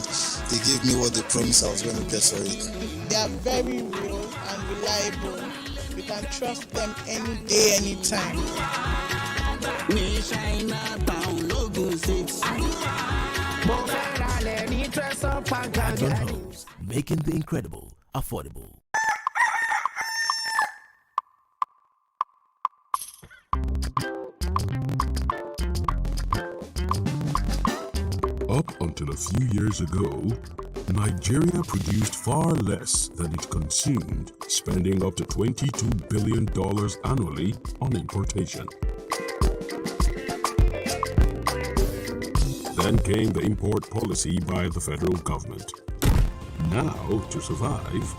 they gave me what they promised I was going to get for it. They are very real and reliable. You can trust them any day, anytime. Adron Homes, making the incredible affordable. Up until a few years ago, Nigeria produced far less than it consumed, spending up to $22 billion annually on importation. Then came the import policy by the federal government. Now, to survive,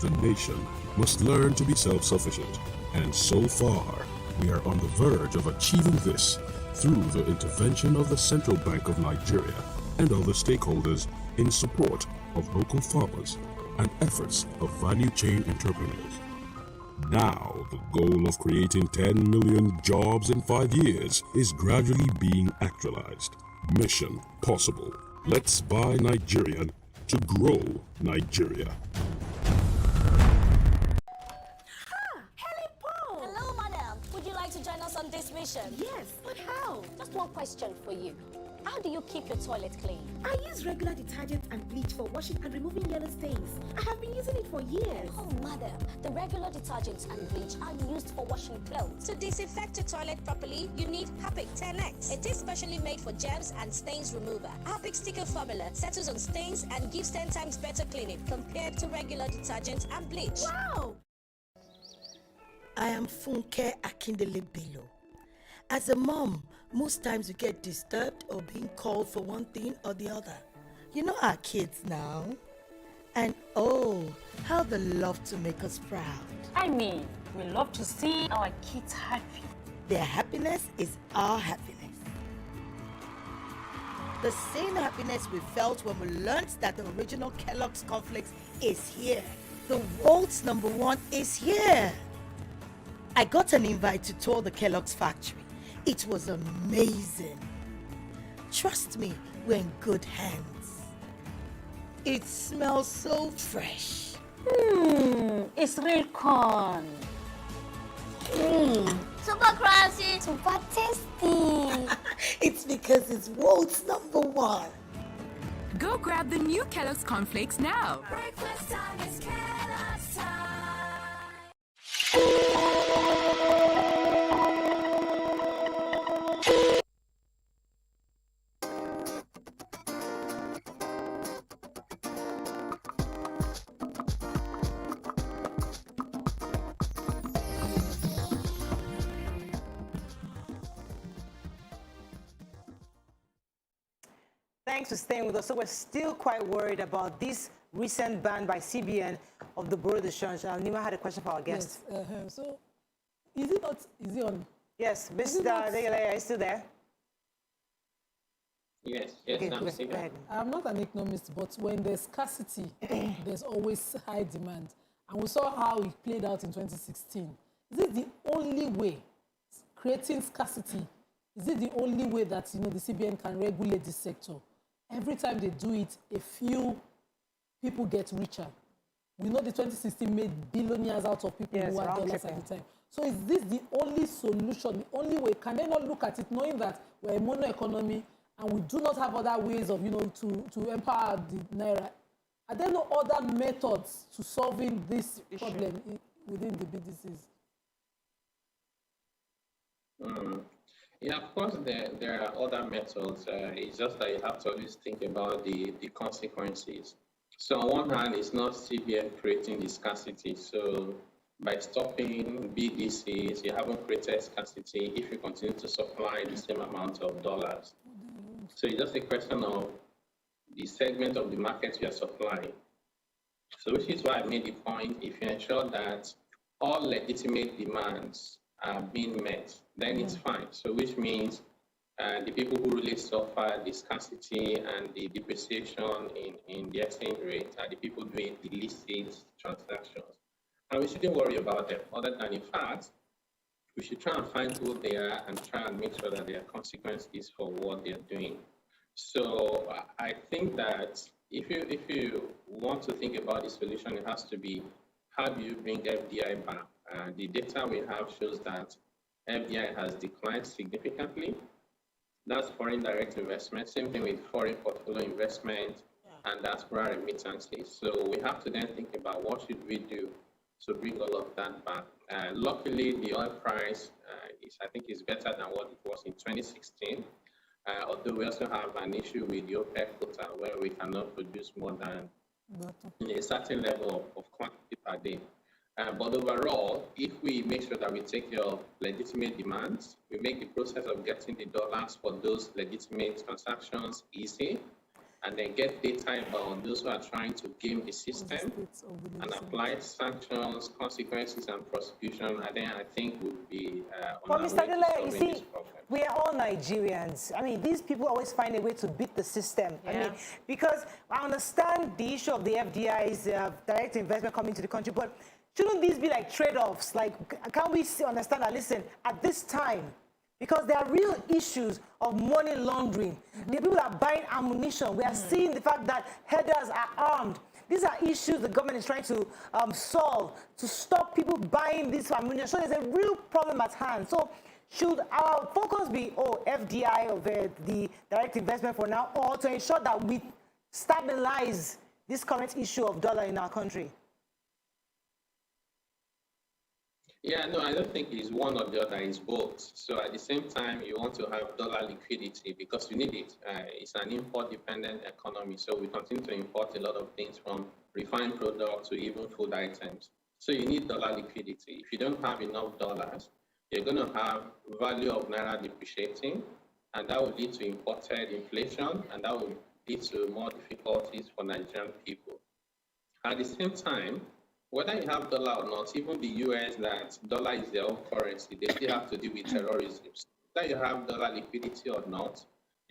the nation must learn to be self-sufficient. And so far, we are on the verge of achieving this through the intervention of the Central Bank of Nigeria and other stakeholders in support of local farmers and efforts of value chain entrepreneurs. Now, the goal of creating 10 million jobs in 5 years is gradually being actualized. Mission possible. Let's buy Nigerian to grow Nigeria. Hello, madam. Would you like to join us on this mission? Yes, but how? Just one question for you. How do you keep your toilet clean? I use regular detergent and bleach for washing and removing yellow stains. I have been using it for years. Oh, madam, the regular detergents and bleach are used for washing clothes. To disinfect your toilet properly, you need Harpic 10X. It is specially made for germs and stains remover. Harpic sticker formula settles on stains and gives 10 times better cleaning compared to regular detergents and bleach. Wow! I am Funke Akindele Bello. As a mom, most times we get disturbed or being called for one thing or the other. You know our kids now. And oh, how they love to make us proud. I mean, we love to see our kids happy. Their happiness is our happiness. The same happiness we felt when we learned that the original Kellogg's cornflakes is here. The world's #1 is here. I got an invite to tour the Kellogg's factory. It was amazing. Trust me, we're in good hands. It smells so fresh. It's real corn. Super crunchy, super tasty. It's because it's world's #1. Go grab the new Kellogg's cornflakes now. Breakfast time is Kellogg's time. Thanks for staying with us. So we're still quite worried about this recent ban by CBN of the borrowed insurance. Nima had a question for our guest. Yes. So, is it on? Yes, Mr. Degele, are you still there? Yes, Okay, I'm still go there. ahead. I'm not an economist, but when there's scarcity, there's always high demand. And we saw how it played out in 2016. Is it the only way, creating scarcity, is it the only way that the CBN can regulate this sector? Every time they do it, a few people get richer. We know the 2016 made billionaires out of people who had dollars at the time. So is this the only solution, the only way? Can they not look at it knowing that we're a mono economy and we do not have other ways of, to empower the Naira? Are there no other methods to solving this problem within the BDCs? Yeah, of course, there are other methods. It's just that you have to always think about the consequences. So on one hand, it's not CBN creating the scarcity. So by stopping BDCs, you haven't created scarcity if you continue to supply the same amount of dollars. So it's just a question of the segment of the market you are supplying. So which is why I made the point, if you ensure that all legitimate demands are being met, then it's fine. So which means the people who really suffer the scarcity and the depreciation in the exchange rate are the people doing illicit transactions. And we shouldn't worry about them, other than in fact, we should try and find who they are and try and make sure that there are consequences for what they're doing. So I think that if you want to think about the solution, it has to be, how do you bring FDI back? The data we have shows that FDI has declined significantly. That's foreign direct investment. Same thing with foreign portfolio investment and diaspora remittances. So we have to then think about what should we do to bring all of that back. Luckily, the oil price I think is better than what it was in 2016. Although we also have an issue with the OPEC quota where we cannot produce more than a certain level of quantity per day. But overall, if we make sure that we take care of legitimate demands, we make the process of getting the dollars for those legitimate transactions easy, and then get data about those who are trying to game the system and apply sanctions, consequences, and prosecution, and then I think would be But Mr. Dele, you see, we are all Nigerians. I mean, these people always find a way to beat the system. I mean, because I understand the issue of the FDI's direct investment coming to the country, but shouldn't these be like trade-offs? Like, can we understand that, listen, at this time, because there are real issues of money laundering. The people are buying ammunition. We are seeing the fact that headers are armed. These are issues the government is trying to solve to stop people buying this ammunition. So there's a real problem at hand. So should our focus be, FDI of the direct investment for now, or to ensure that we stabilize this current issue of dollar in our country? Yeah, no, I don't think it's one or the other, it's both. So at the same time, you want to have dollar liquidity because you need it. It's an import-dependent economy, so we continue to import a lot of things from refined products to even food items. So you need dollar liquidity. If you don't have enough dollars, you're going to have value of naira depreciating, and that will lead to imported inflation, and that will lead to more difficulties for Nigerian people. At the same time, whether you have dollar or not, even the US, that dollar is their own currency, they still have to deal with terrorism. So whether you have dollar liquidity or not,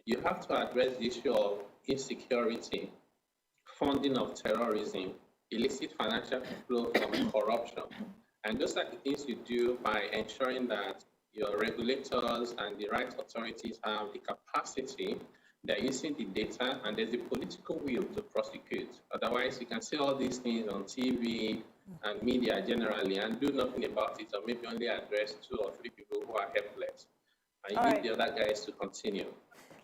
you have to address the issue of insecurity, funding of terrorism, illicit financial flow from corruption. And those are the things you do by ensuring that your regulators and the right authorities have the capacity, they're using the data, and there's a political will to prosecute. Otherwise, you can see all these things on TV and media generally and do nothing about it, or maybe only address 2 or 3 people who are helpless. And you need the other guys to continue.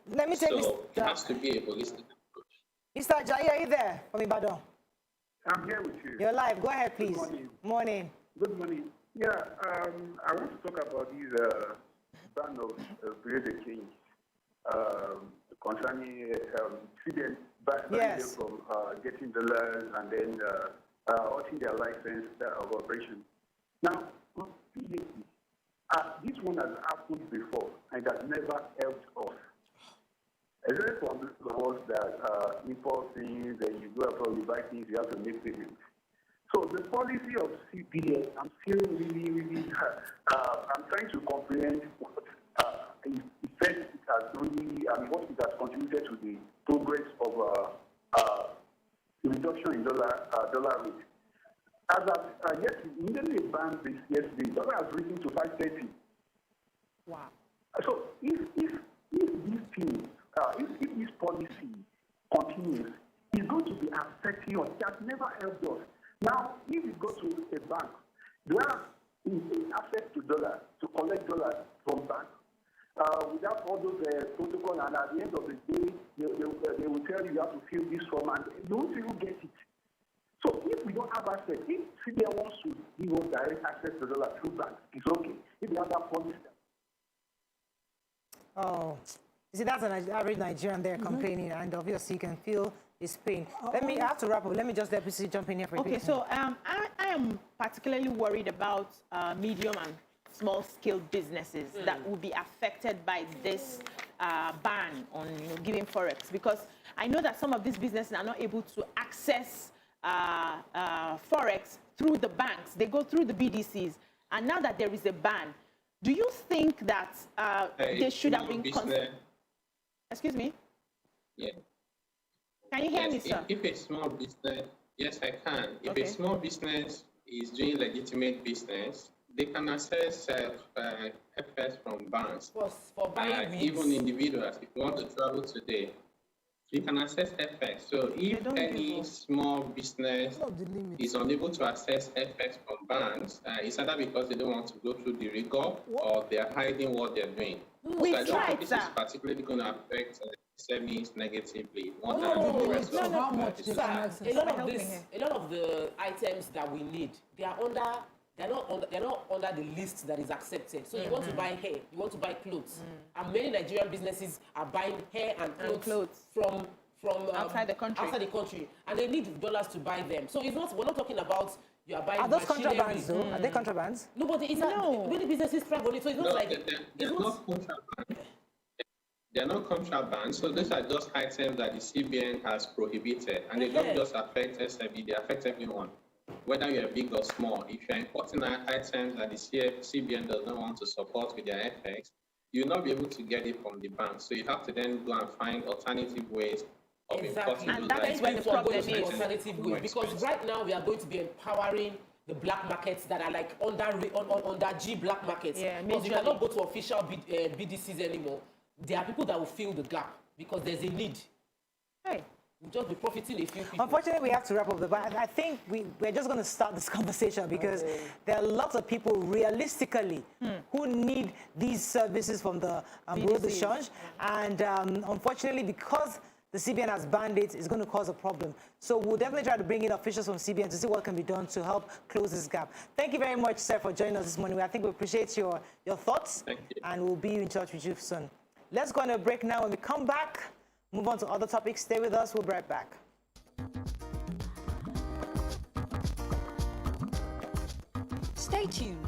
Let me take so it has to be a holistic approach. Mr. Ajayi, are you there from Ibadan? I'm here with you. You're live. Go ahead, please. Good morning. Morning. Good morning. Yeah, I want to talk about this ban of Privatization concerning students banning them from getting dollars and then halting their license of operation. Now, this one has happened before and has never helped us. Except for the ones that import things, and you go abroad, you buy things, you have to make payments. So the policy of CBN, I'm still really, I'm trying to comprehend what effect it has really, what it has contributed to the progress of the reduction in dollar rate. As of immediately banned this yesterday, dollar has risen to 530. Wow. So if this thing, if this policy continues, it's going to be affecting us. It has never helped us. Now, if you go to a bank, they have access to dollars, to collect dollars from banks, without all those protocols, and at the end of the day, they will tell you have to fill this form, and you won't even get it. So if we don't have access, if CBN wants to give us direct access to dollars through banks, it's okay. If you have that policy. Oh, you see, that's an average Nigerian there complaining, and obviously you can feel his pain. I have to wrap up. Let me just let PC jump in here for a bit. Okay, so I am particularly worried about medium and small-scale businesses that will be affected by this ban on giving Forex, because I know that some of these businesses are not able to access Forex through the banks. They go through the BDCs, and now that there is a ban, do you think that they should have been Excuse me? Yeah. Can you hear me, sir? If a small business, yes, I can. If a small business is doing legitimate business, they can access FS from banks. For buying even individuals, if you want to travel today, you can access FX. So if any small business is unable to access FX from banks, it's either because they don't want to go through the rigor or they're hiding what they're doing. So I don't think this is particularly going to affect SMEs negatively. A lot of the items that we need, they're not under the list that is accepted. So you want to buy hair, you want to buy clothes, and many Nigerian businesses are buying hair and clothes from outside the country, and they need dollars to buy them. So it's not. We're not talking about you are buying. Are those contrabands though? Are they contrabands? No, but it's not. Many businesses thrive on it, so it's not like they're not contraband. They're not contraband, so these are just items that the CBN has prohibited, and they don't just affect SME, they affect everyone, whether you're big or small. If you're importing items that the CBN does not want to support with their FX, you'll not be able to get it from the bank. So you have to then go and find alternative ways of importing those items. And that is where the problem is. Alternative ways, because right now we are going to be empowering the black markets that are like under G black markets. Because you cannot go to official BDCs anymore. There are people that will fill the gap because there's a need. Hey, we'll just be profiting a few people. Unfortunately, we have to wrap up. But I think we're just going to start this conversation because there are lots of people realistically who need these services from the Bureau de Change. And unfortunately, because the CBN has banned it, it's going to cause a problem. So we'll definitely try to bring in officials from CBN to see what can be done to help close this gap. Thank you very much, sir, for joining us this morning. I think we appreciate your thoughts. Thank you. And we'll be in touch with you soon. Let's go on a break now. When we come back, move on to other topics. Stay with us. We'll be right back. Stay tuned.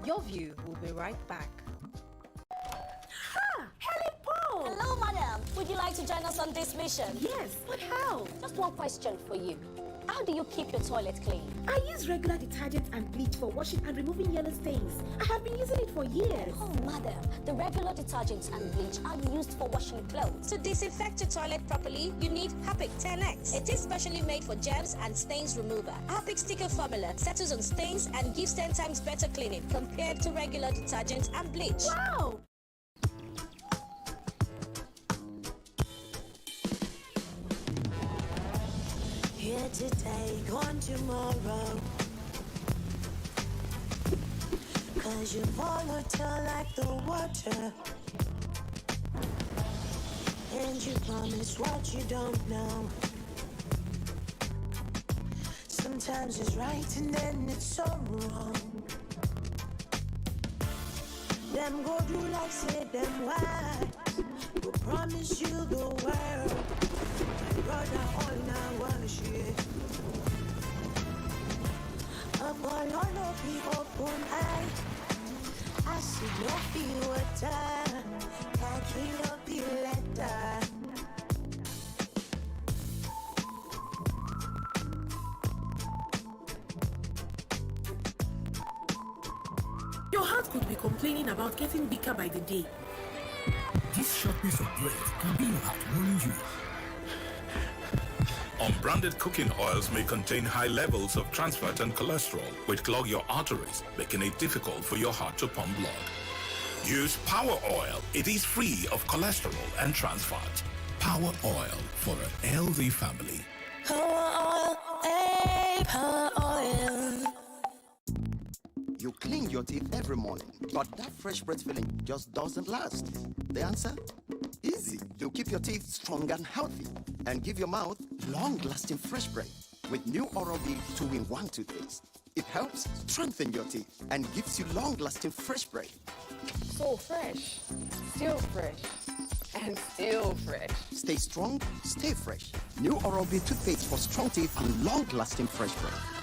Your view will be right back. Hello, madam. Would you like to join us on this mission? Yes, but how? Just one question for you. How do you keep your toilet clean? I use regular detergent and bleach for washing and removing yellow stains. I have been using it for years. Oh, madam, the regular detergents and bleach are used for washing clothes. To disinfect your toilet properly, you need Harpic 10X. It is specially made for germs and stains remover. Harpic sticker formula settles on stains and gives 10 times better cleaning compared to regular detergents and bleach. Wow! Here today, gone tomorrow. Cause you're volatile like the water. And you promise what you don't know. Sometimes it's right and then it's so wrong. Them go do like say them why. Go promise you the world. My brother all now wanna shit. Up all no people open eye. I see no feel water. Can't clean up your letter. Your heart could be complaining about getting bigger by the day. This short piece of bread can be your heart warning you. Unbranded cooking oils may contain high levels of trans fat and cholesterol, which clog your arteries, making it difficult for your heart to pump blood. Use Power Oil. It is free of cholesterol and trans fat. Power Oil for a healthy family. Power oil, hey, power oil. You clean your teeth every morning, but that fresh breath feeling just doesn't last. The answer? Easy. You keep your teeth strong and healthy and give your mouth long-lasting fresh breath with new Oral-B 2-in-1 toothpaste. It helps strengthen your teeth and gives you long-lasting fresh breath. So fresh, still fresh, and still fresh. Stay strong, stay fresh. New Oral-B toothpaste for strong teeth and long-lasting fresh breath.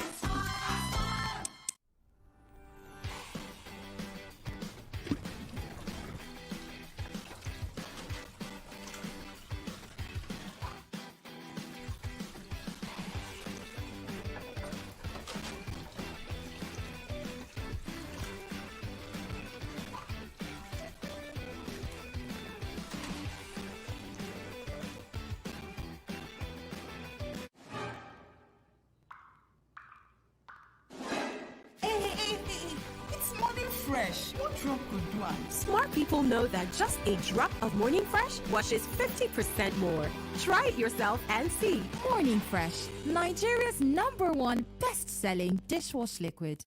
Fresh. What drop could do am? Smart people know that just a drop of Morning Fresh washes 50% more. Try it yourself and see. Morning Fresh, Nigeria's #1 best-selling dishwash liquid.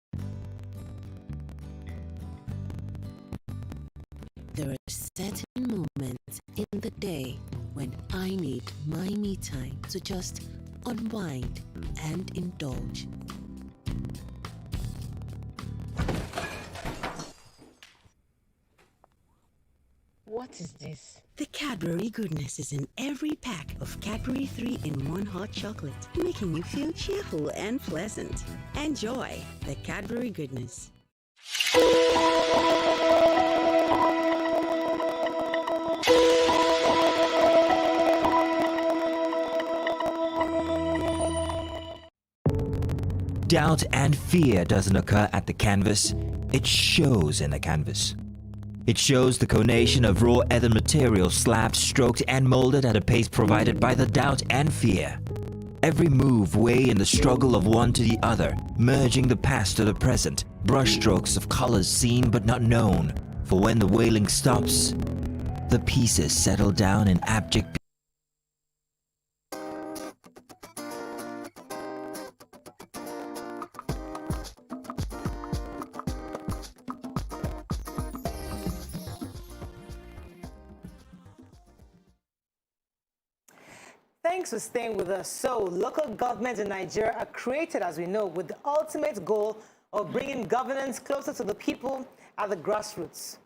There are certain moments in the day when I need my me time to just unwind and indulge. What is this? The Cadbury goodness is in every pack of Cadbury 3-in-1 hot chocolate, making you feel cheerful and pleasant. Enjoy the Cadbury goodness. Doubt and fear doesn't occur at the canvas, it shows in the canvas. It shows the conation of raw earthen material slabbed, stroked, and molded at a pace provided by the doubt and fear. Every move weigh in the struggle of one to the other, merging the past to the present, brushstrokes of colors seen but not known. For when the wailing stops, the pieces settle down in abject Thanks for staying with us. So, local governments in Nigeria are created, as we know, with the ultimate goal of bringing governance closer to the people at the grassroots.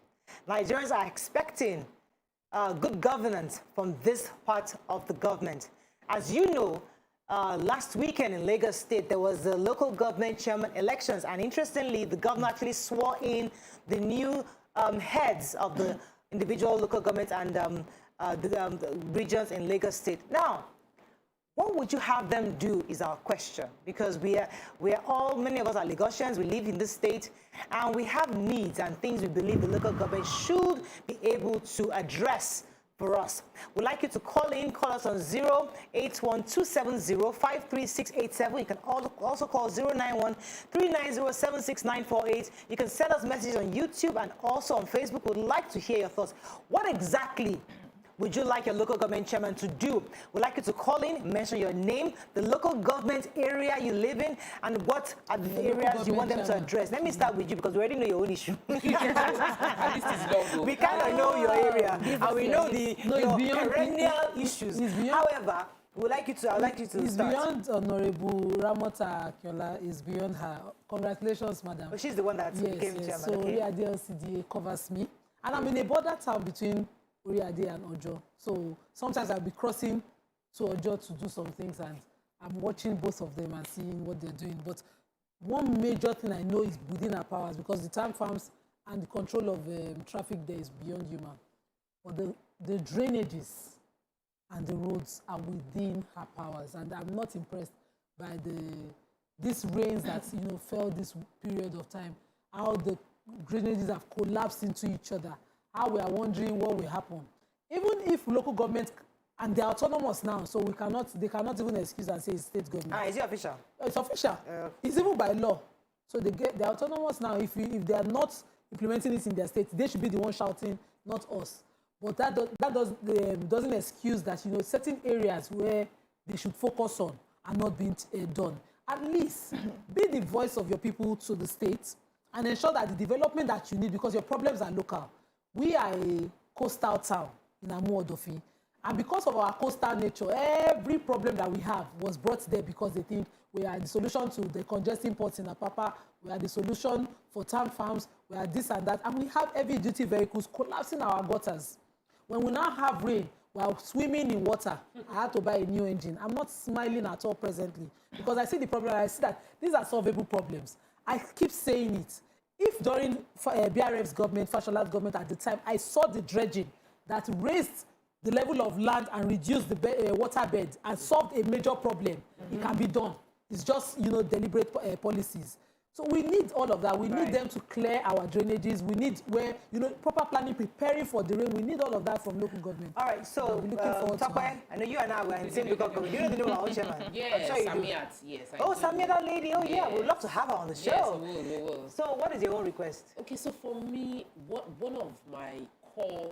Nigerians are expecting good governance from this part of the government. As you know, last weekend in Lagos State, there was the local government chairman elections. And interestingly, the governor actually swore in the new heads of the individual local governments and the regions in Lagos State. Now, what would you have them do is our question, because we are all, many of us are Lagosians, we live in this state, and we have needs and things we believe the local government should be able to address for us. We'd like you to call us on 081-270-53687. You can also call 091-390-76948. You can send us messages on YouTube and also on Facebook. We'd like to hear your thoughts. What exactly would you like your local government chairman to do? We'd like you to call in, mention your name, the local government area you live in, and what are the areas you want them to address. Let me start with you, because we already know your own issue. We kind of know your area, and we know your perennial issues. However, I'd like you to start. It's beyond Honorable Ramota Akiola. It's beyond her. Congratulations, madam. But she's the one that became chairman. So Oriade LCDA covers me. And I'm in a border town between Oriade and Ojo. So sometimes I'll be crossing to Ojo to do some things, and I'm watching both of them and seeing what they're doing. But one major thing I know is within our powers, because the time farms and the control of traffic there is beyond human. But the drainages and the roads are within her powers, and I'm not impressed by these rains that fell this period of time, how the drainages have collapsed into each other, how we are wondering what will happen. Even if local government, and they're autonomous now, so they cannot even excuse and say it's state government. Is it official? It's official. It's even by law. So they're autonomous now. If they are not implementing it in their state, they should be the one shouting, not us. But that doesn't excuse that certain areas where they should focus on are not being done. At least be the voice of your people to the state and ensure that the development that you need, because your problems are local. We are a coastal town in Amu-Odofi, and because of our coastal nature, every problem that we have was brought there because they think we are the solution to the congesting ports in Apapa, we are the solution for town farms, we are this and that, and we have heavy-duty vehicles collapsing our gutters. When we now have rain, we are swimming in water. I had to buy a new engine. I'm not smiling at all presently, because I see the problem. I see that these are solvable problems. I keep saying it. If during BRF's government, Fashola's government at the time, I saw the dredging that raised the level of land and reduced the water bed and solved a major problem, it can be done. It's just, deliberate policies. So we need all of that. We need them to clear our drainages. We need proper planning, preparing for the rain. We need all of that from local government. All right, so Tope, I know you and I were in the same local government. You know the name of our own chairman? Yes, sure Samiat, yes. Samiat, that lady. Oh, yeah, we'd love to have her on the show. Yes, we will. So what is your own request? Okay, so for me, one of my core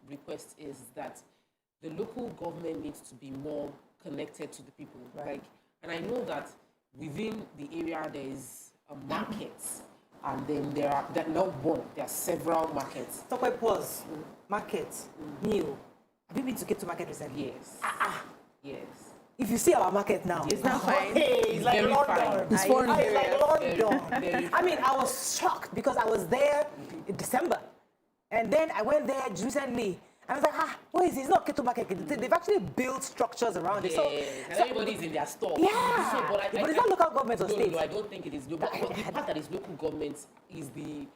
requests is that the local government needs to be more connected to the people. Right. And I know that within the area there is a market, and then there are several markets. Tope, pause. Market. New. Have you been to get to market recently? Yes. Yes. If you see our market now, it's not fine. Hey, it's like very London. fine. It's foreign. It's like London. Very I mean, I was shocked because I was there in December, and then I went there recently. I was like, what is this? It's not Keto Market. They've actually built structures around it. So everybody's in their store. Yeah. So, but it's not local government or state. No, I don't think it is local. But the fact that it's local government is the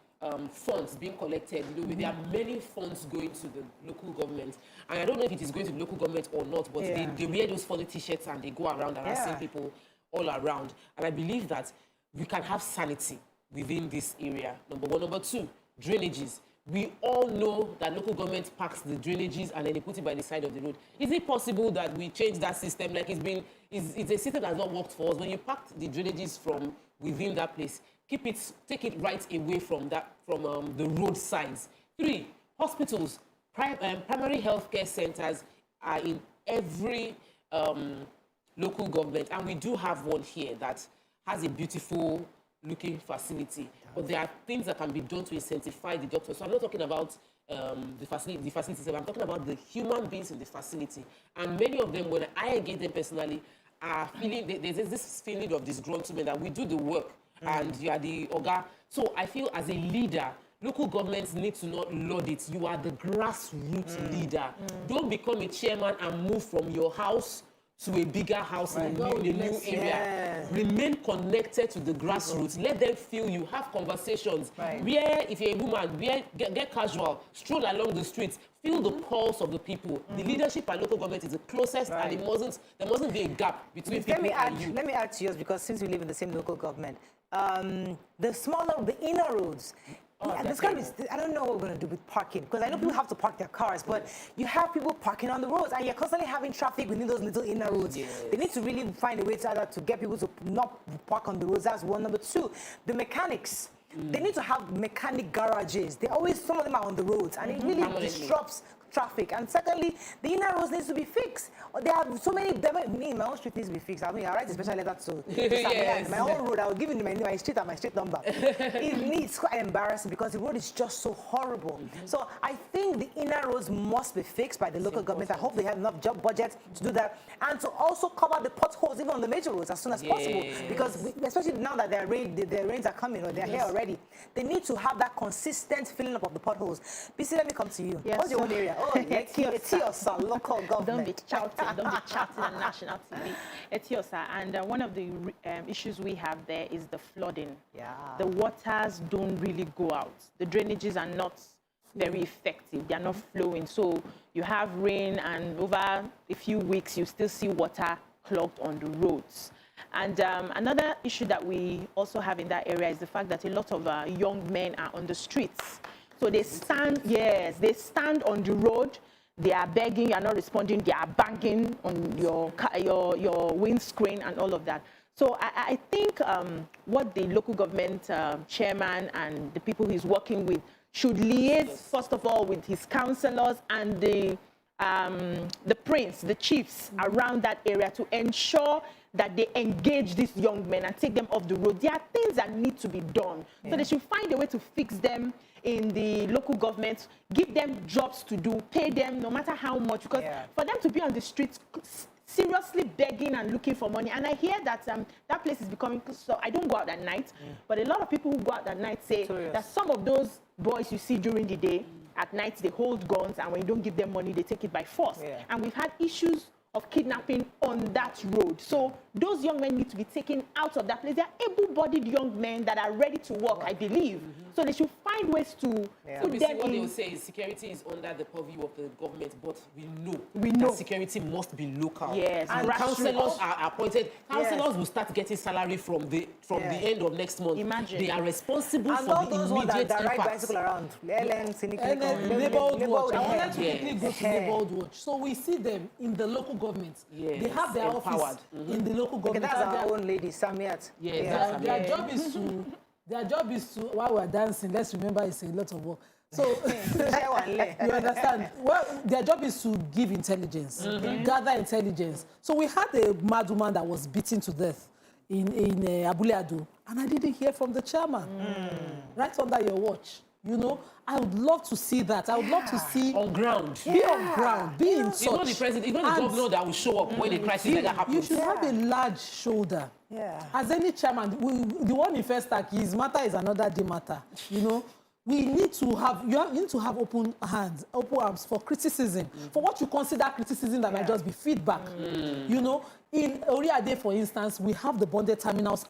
funds being collected. There are many funds going to the local government. And I don't know if it is going to the local government or not, but they wear those funny t-shirts and they go around harassing people all around. And I believe that we can have sanity within this area, number one. Number two, drainages. We all know that local government packs the drainages and then they put it by the side of the road. Is it possible that we change that system? Like it's a system that has not worked for us. When you pack the drainages from within that place, take it right away from the road sides. 3, hospitals, primary healthcare centers are in every local government, and we do have one here that has a beautiful looking facility. But there are things that can be done to incentivize the doctors. So I'm not talking about the facilities. I'm talking about the human beings in the facility. And many of them, when I engage them personally, are feeling, there's this feeling of disgruntlement that we do the work and you are the Oga. So I feel as a leader, local governments need to not laud it. You are the grassroots leader. Don't become a chairman and move from your house to a bigger house in a new area. Remain connected to the grassroots. Let them feel you. Have conversations. Where, if you're a woman, get casual, stroll along the streets, feel the pulse of the people. The leadership at local government is the closest, and there mustn't be a gap between people and you. Let me add to yours, because since we live in the same local government, the inner roads. There's gonna be, I don't know what we're going to do with parking, because I know people have to park their cars, but you have people parking on the roads, and you're constantly having traffic within those little inner roads. They need to really find a way to get people to not park on the roads. That's one. Number two, the mechanics. They need to have mechanic garages. Some of them are on the roads, and it really disrupts traffic. And secondly, the inner roads needs to be fixed. There are so many. My own street needs to be fixed. I mean, I write a special letter to my own road. I will give you my street and my street number. It's quite embarrassing because the road is just so horrible. So I think the inner roads must be fixed by the local government. I hope they have enough job budget to do that, and to also cover the potholes even on the major roads as soon as possible. Because especially now that the rains are coming, or they're here already, they need to have that consistent filling up of the potholes. BC, let me come to you. What's your own area? Oh, Etiosa, local government. Don't be shouting on national TV. Etiosa, and one of the issues we have there is the flooding. The waters don't really go out. The drainages are not very effective. They are not flowing. So you have rain, and over a few weeks, you still see water clogged on the roads. And another issue that we also have in that area is the fact that a lot of young men are on the streets. So they stand, they stand on the road, they are begging, you are not responding, they are banging on your windscreen and all of that. So I think what the local government chairman and the people he's working with should liaise, first of all, with his councillors and the prince, the chiefs around that area, to ensure that they engage these young men and take them off the road. There are things that need to be done. So they should find a way to fix them in the local government, give them jobs to do, pay them no matter how much, because for them to be on the streets seriously begging and looking for money. And I hear that that place is becoming, so I don't go out at night, but a lot of people who go out at night say that some of those boys you see during the day, at night they hold guns, and when you don't give them money, they take it by force. And we've had issues of kidnapping on that road. So those young men need to be taken out of that place. They are able-bodied young men that are ready to work, I believe. So they should find ways to put them in. What they will say is security is under the purview of the government, but we know that security must be local. Yes, and councillors are appointed. Councillors will start getting salary from the end of next month. Imagine. They are responsible and for all the those immediate that ride impact. bicycle around. Neighborhood watch. I wanted to quickly go to neighborhood watch. So we see them in the local government. They have their office in the local government. That's our own lady, Samiat. Their job is to, while we're dancing, let's remember it's a lot of work. So, you understand? Well, their job is to give intelligence, gather intelligence. So we had a mad woman that was beaten to death in Abule Ado, and I didn't hear from the chairman. Right under your watch. You know, I would love to see that. I would love to see on ground. Be on ground. Be in touch. It's not the president, it's not the governor that will show up when a crisis like that happens. You should have a large shoulder. As any chairman, the one in First Stack, his matter is another day matter. You know, we need to have, you need to have open hands, open arms for criticism, for what you consider criticism that might just be feedback. You know, in Oriade, for instance, we have the bonded terminals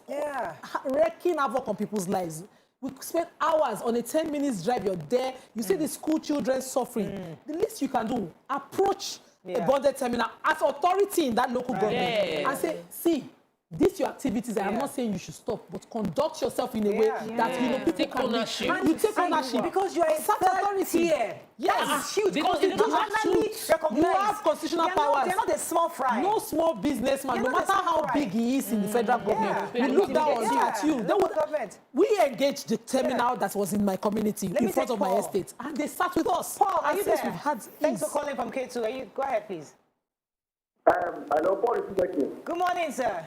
wreaking havoc on people's lives. We spend hours on a 10-minute drive, you're there, you see the school children suffering. The least you can do, approach a bonded terminal as authority in that local government and say, see, these your activities. I'm not saying you should stop, but conduct yourself in a way that you know people take can ownership. And you take ownership because you are a third tier. Yes, it's huge. You have constitutional powers. They're not a small fry. No small businessman, no matter how big he is in the federal government, we look down on you at you. We engaged the terminal that was in my community in front of my estate, and they sat with us. Paul, are you there? Thanks for calling from K2. Go ahead, please. Hello, Paul is speaking. Good morning, sir.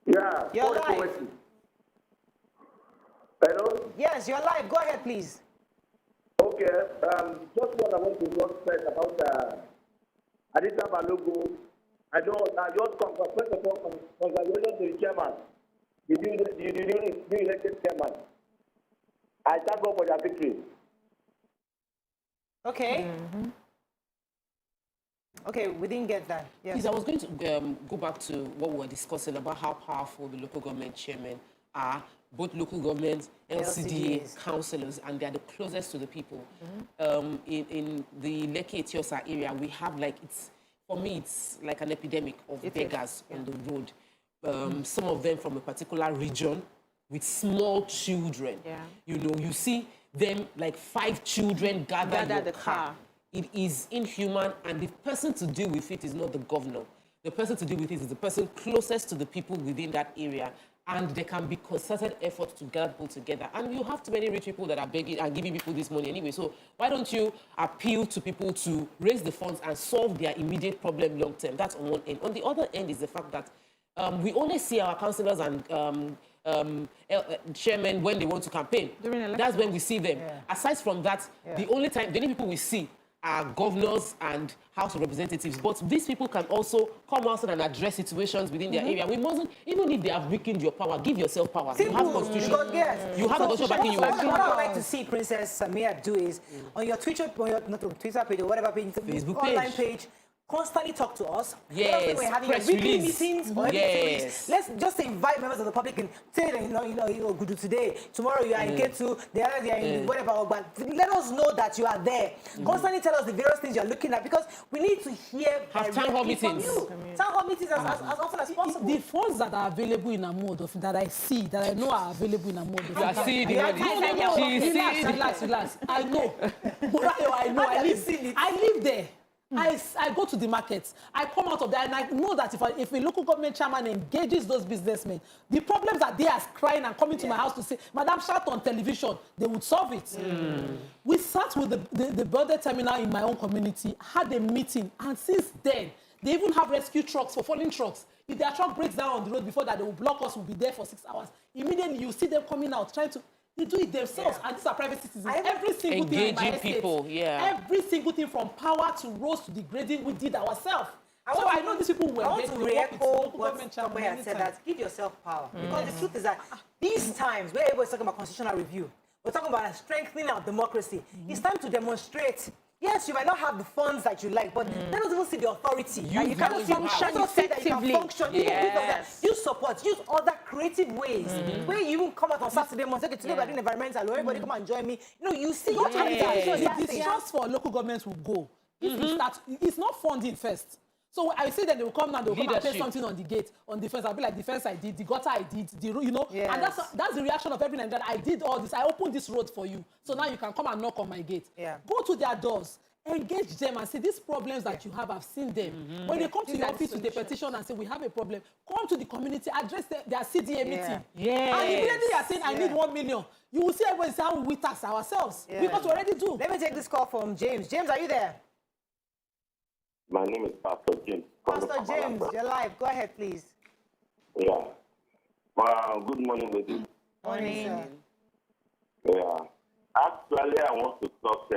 Yeah, you're live. Hello? Yes, you're live. Go ahead, please. Okay. Okay, just what I want to just say about Adita Balogun. I know just first of all, congratulations to the chairman, the elected chairman. I thank God for their victory. Okay. Okay, we didn't get that. Yes. Yes, I was going to go back to what we were discussing about how powerful the local government chairmen are, both local governments, LCDA, councillors, and they are the closest to the people. In the Lekki Etiosa area, we have for me, it's like an epidemic of beggars on the road. Some of them from a particular region with small children. You know, you see them like 5 children gather in the car. It is inhuman, and the person to deal with it is not the governor. The person to deal with it is the person closest to the people within that area, and there can be concerted efforts to gather people together. And you have too many rich people that are begging and giving people this money anyway. So why don't you appeal to people to raise the funds and solve their immediate problem long term? That's on one end. On the other end is the fact that we only see our councillors and chairmen when they want to campaign. That's when we see them. Aside from that, the only people we see are governors and House of Representatives. But these people can also come out and address situations within their area. We mustn't, even if they have weakened your power, give yourself power. Simple. You have constitution. You have a constitution backing you. What I would like to see Princess Samia do is on your Twitter, not Twitter page or whatever page, Facebook online page, constantly talk to us. Yes, we're having press weekly release. meetings or every 2 weeks. Let's just invite members of the public and say that, good today, tomorrow you are in K2, the other day you are in whatever. But let us know that you are there. Constantly tell us the various things you are looking at, because we need to hear have town hall meetings. Town hall meetings as often as possible. The funds that are available in a mode of that I know are available in a mode of. You are seeing the money. Relax. I know. I live there. I go to the markets. I come out of there, and I know that if a local government chairman engages those businessmen, the problems that they are crying and coming to my house to say, Madam, shout on television, they would solve it. We sat with the border terminal in my own community, had a meeting, and since then, they even have rescue trucks for falling trucks. If their truck breaks down on the road before that, they will block us, we'll be there for 6 hours. Immediately, you see them coming out, trying to. They do it themselves, and these are private citizens. Every single thing in my estate, people, every single thing from power to roads to the grading, we did ourselves. So I know these people were. I want to re-echo what somebody had said, that give yourself power. Because the truth is that these times, where everybody's talking about constitutional review, we're talking about strengthening our democracy. It's time to demonstrate. Yes, you might not have the funds that you like, but let us even see the authority. You cannot function effectively. Yes. Use support, use other creative ways. Where you even come out on Saturday morning, say, today we're doing environmental, everybody come and join me. You see what the distrust for local governments will go. If you start, it's not funding first. So I say that they will come now, they will come and pay something on the gate, on defense. I'll be like, defense I did, the gutter I did, and that's the reaction of every Nigerian. I did all this, I opened this road for you. So now you can come and knock on my gate. Go to their doors, engage them and say, these problems that you have, I've seen them. When they come to your office with a petition and say, we have a problem, come to the community, address their CDA meeting. And immediately you are saying, I need 1 million. You will see everybody say, how we tax ourselves. Because we already do. Let me take this call from James. James, are you there? My name is Pastor James. Pastor James, you're live. Go ahead, please. Yeah. Good morning, ladies. Morning, sir. Yeah. Actually, I want to talk.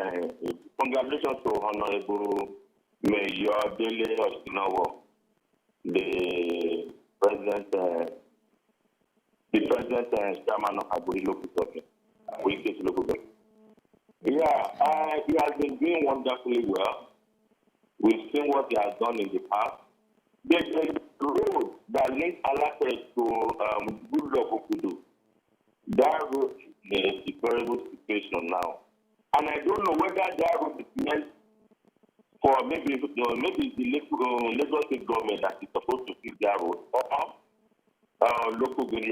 Congratulations to Honorable Mayor Dele Oshinawo, the president chairman of Aguri local government, local government. Yeah, he has been doing wonderfully well. We've seen what he has done in the past. There's a road that links Alate to Goodluck Okudu. That road is in a deplorable situation now. And I don't know whether that road is meant for maybe it's the Lagos State government that is supposed to fix that road, or local government.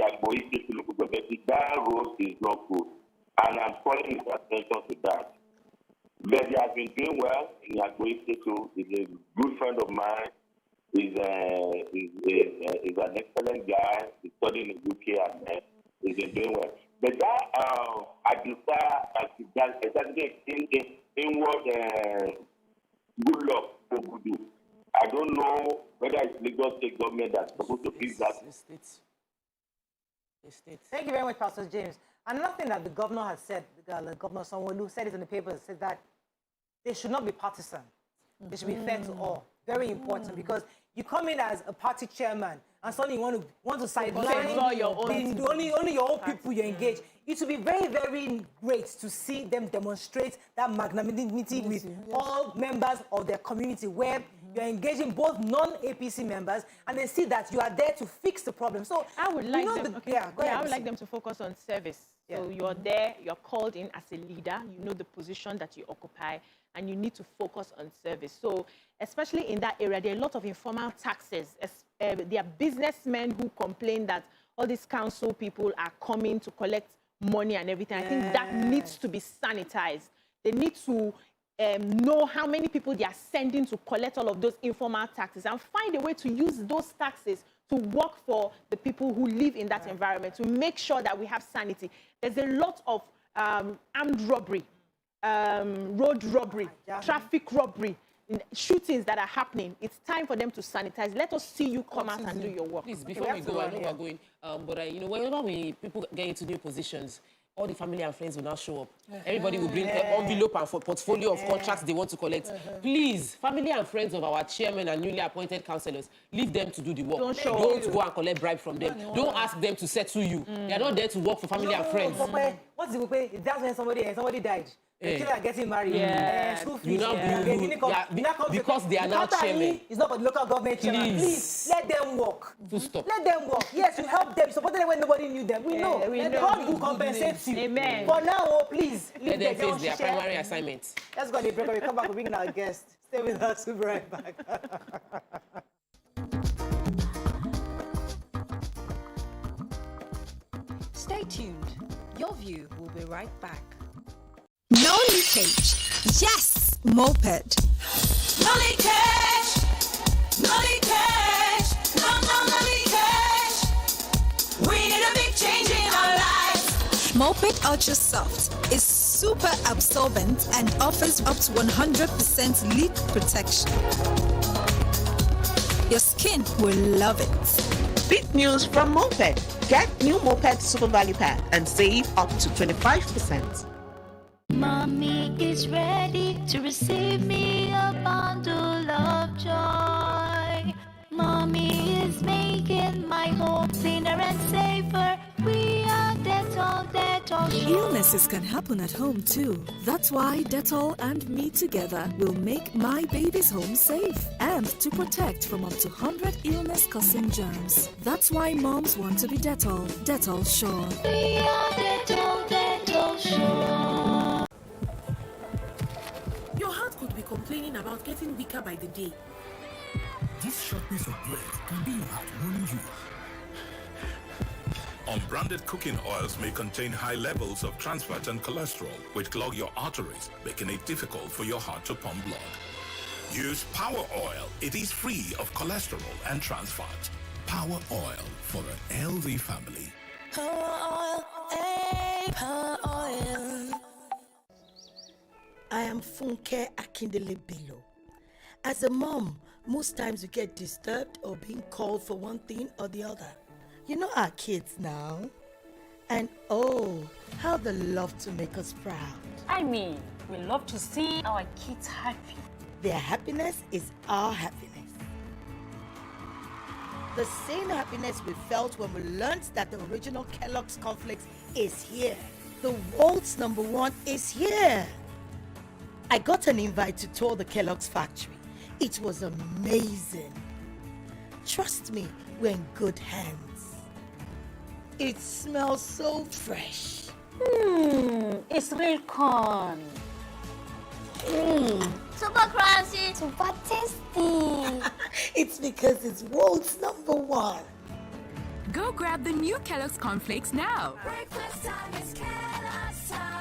That road is not good. And I'm calling his attention to that. But he has been doing well in Agboyi too. He's a good friend of mine. He's an excellent guy. He's studying in the UK and he's been doing well. But that inward good luck for Gudu. I don't know whether it's Lagos State government that's supposed to fix that. state. Thank you very much, Pastor James. Another thing that the governor has said, the governor, someone who said it in the paper, said that they should not be partisan. They should be fair to all. Very important, because you come in as a party chairman and suddenly you want to sideline only your own people you engage. It would be very, very great to see them demonstrate that magnanimity with all members of their community, where you're engaging both non-APC members and they see that you are there to fix the problem. So I would like them. I would like them to focus on service. Yeah. So you're there, you're called in as a leader, you know the position that you occupy, and you need to focus on service. So especially in that area, there are a lot of informal taxes. There are businessmen who complain that all these council people are coming to collect money and everything. I think that needs to be sanitized. They need to know how many people they are sending to collect all of those informal taxes and find a way to use those taxes to work for the people who live in that environment, to make sure that we have sanity. There's a lot of armed robbery, road robbery, traffic robbery, shootings that are happening. It's time for them to sanitize. Let us see you come out and do your work. Please, before we go, I know we're going, but you know, whenever people get into new positions, all the family and friends will now show up. Everybody will bring an envelope and portfolio of contracts they want to collect. Please, family and friends of our chairman and newly appointed councillors, leave them to do the work. Don't go and collect bribe from them. Don't ask them to settle you. They are not there to work for family and friends. What's the way? That's when somebody died. People are getting married. School fees. Because they are now chairman. It's not for the local government chairman. Please, let them work. Stop. Let them work. Yes, you help them. You supported them when nobody knew them. We know. God will compensate you. Amen. For now, please. Let them face their primary assignment. Let's go to the break. We come back. We're bringing our guest. Stay with us. We'll be right back. Stay tuned. Your view will be right back. No leakage. Yes, moped. No leakage. No leakage. No leakage. We need a big change in our lives. Moped Ultra Soft is super absorbent and offers up to 100% leak protection. Your skin will love it. Big news from Moped. Get new Moped Super Value Pack and save up to 25%. Mommy is ready to receive me a bundle of joy. Mommy is making my home cleaner and safer. We are Dettol Sure. Illnesses can happen at home too. That's why Dettol and me together will make my baby's home safe and to protect from up to 100 illness-causing germs. That's why moms want to be Dettol. Dettol Sure. We are Dettol Sure. Your heart could be complaining about getting weaker by the day. This short piece of bread can be your heart warning you. Unbranded cooking oils may contain high levels of trans fat and cholesterol, which clog your arteries, making it difficult for your heart to pump blood. Use Power Oil. It is free of cholesterol and trans fat. Power Oil for a healthy family. Power oil, hey, power oil. I am Funke Akindele Bello. As a mom, most times you get disturbed or being called for one thing or the other. You know our kids now. And oh, how they love to make us proud. I mean, we love to see our kids happy. Their happiness is our happiness. The same happiness we felt when we learned that the original Kellogg's cornflakes is here. The world's #1 is here. I got an invite to tour the Kellogg's factory. It was amazing. Trust me, we're in good hands. It smells so fresh. It's real corn. Super crunchy, super tasty. It's because it's world's #1. Go grab the new Kellogg's cornflakes now. Breakfast time is Kellogg's time.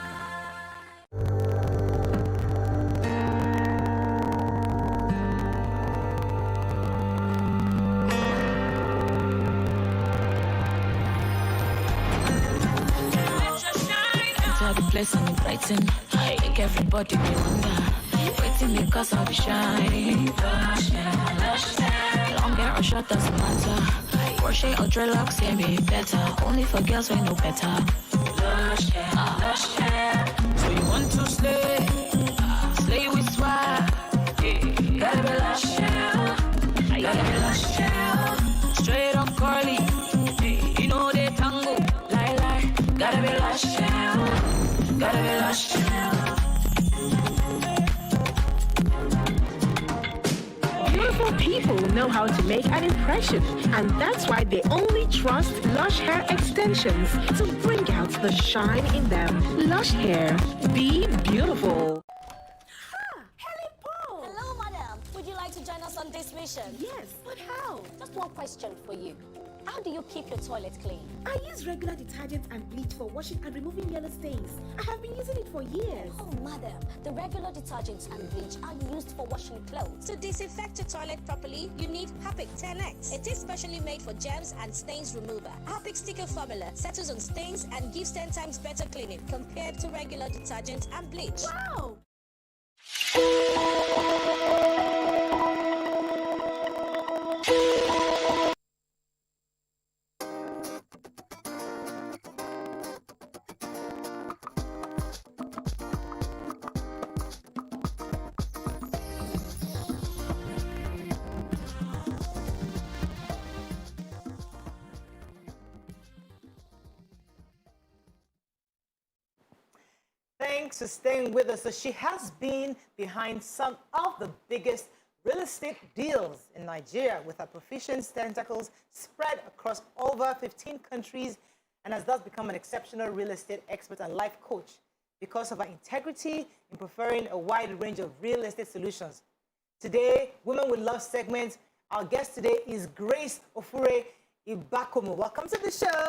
The place and it brighten. Make everybody be wonder. Waiting because I'll be shining. Long hair or short doesn't matter. Crochet or dreadlocks can be better. Only for girls we know better. Lush hair, lush hair. So you want to slay? Slay with swag. Gotta be lush hair. Gotta be lush hair. Straight up curly. You know they tango. Lie. Gotta be lush hair. Gotta be lush hair. Beautiful people know how to make an impression, and that's why they only trust Lush Hair Extensions to bring out the shine in them. Lush Hair, be beautiful. Hello, madam. Would you like to join us on this mission? Yes, but how? Just one question for you. How do you keep your toilet clean? I use regular detergent and bleach for washing and removing yellow stains. I have been using it for years. Oh, madam, the regular detergents and bleach are used for washing clothes. To disinfect your toilet properly, you need Harpic 10X. It is specially made for germs and stains remover. Harpic sticker formula settles on stains and gives 10 times better cleaning compared to regular detergent and bleach. Wow! Thanks for staying with us. So she has been behind some of the biggest real estate deals in Nigeria, with her proficient tentacles spread across over 15 countries, and has thus become an exceptional real estate expert and life coach because of her integrity in preferring a wide range of real estate solutions. Today, Women with Love segment, our guest today is Grace Ofure Ibakomo. Welcome to the show.